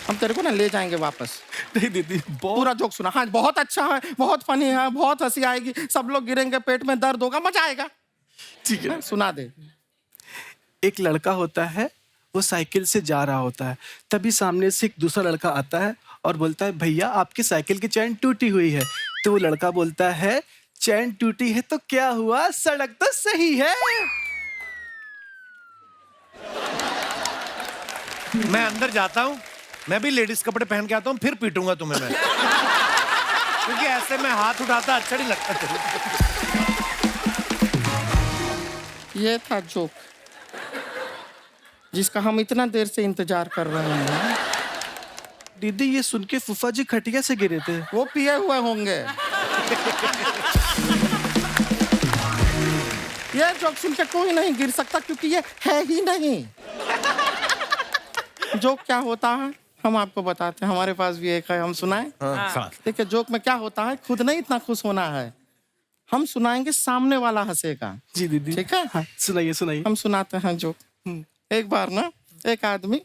F: हम तेरे को ना ले जाएंगे वापस। नहीं दीदी पूरा जोक सुना। हाँ बहुत अच्छा है, बहुत फनी है, बहुत हंसी आएगी, सब लोग गिरेंगे, पेट में दर्द होगा, मजा आएगा। ठीक है सुना दे। एक लड़का होता है, वो साइकिल से जा रहा होता है, तभी सामने से एक दूसरा लड़का आता है और बोलता है भैया आपकी साइकिल की चैन टूटी हुई है। तो वो लड़का बोलता है चैन टूटी है तो क्या हुआ, सड़क तो सही है।
A: मैं अंदर जाता हूँ, मैं भी लेडीज कपड़े पहन के आता हूँ, फिर पीटूंगा तुम्हें मैं। क्योंकि ऐसे में हाथ उठाता अच्छा नहीं लगता।
F: ये था जोक जिसका हम इतना देर से इंतजार कर रहे हैं। दीदी ये सुन के फूफा जी खटिया से गिरे थे, वो पिए हुए होंगे। ये जोक सुन के कोई नहीं गिर सकता क्योंकि ये है ही नहीं। जोक क्या होता है हम आपको बताते हैं, हमारे पास भी एक है, हम सुनाएं। देखिए जोक में क्या होता है, खुद नहीं इतना खुश होना है, हम सुनाएंगे सामने वाला हंसेगा। जी दीदी ठीक है। हाँ, सुनाइए सुनाइए। हम सुनाते हैं जोक। एक बार ना एक आदमी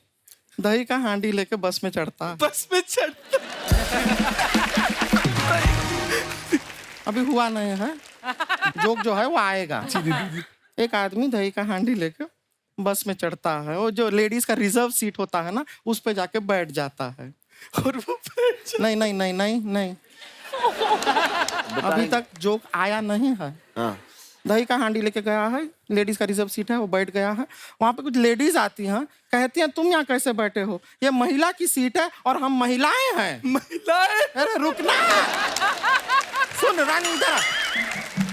F: दही का हांडी लेके बस में चढ़ता है। बस में चढ़ता अभी हुआ नहीं है, जोक जो है वो आएगा। एक आदमी दही का हांडी लेके बस में चढ़ता है, और जो लेडीज का रिजर्व सीट होता है ना उस पे जाके बैठ जाता है। और वो नहीं नहीं नहीं नहीं नहीं अभी तक जोक आया नहीं है। दही का हांडी लेके गया है, लेडीज का रिजर्व सीट है, वो बैठ गया है। वहां पे कुछ लेडीज आती हैं, कहती हैं तुम यहाँ कैसे बैठे हो, ये महिला की सीट है और हम महिलाएं हैं। महिलाएं? अरे रुकना, सुन रानी इधर।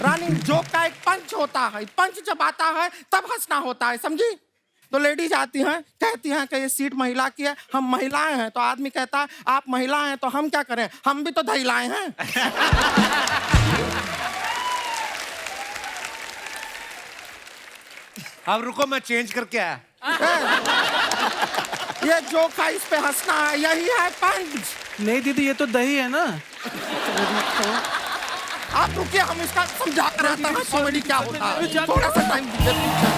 F: रानी जोक का एक पंच होता है, पंच जब आता है तब हंसना होता है, समझी? तो लेडीज आती हैं, कहती हैं कि ये सीट महिला की है, हम महिलाएं हैं। तो आदमी कहता है आप महिलाएं हैं तो हम क्या करें, हम भी तो दहिलाएं हैं।
A: अब रुको मैं चेंज करके आया।
F: ये जोक है, इस पे हंसना है, यही है पंच। नहीं दीदी ये तो दही है ना। आप रुकिए, हम इसका समझा कर आता हूँ कॉमेडी क्या होता है। थोड़ा सा टाइम दीजिए।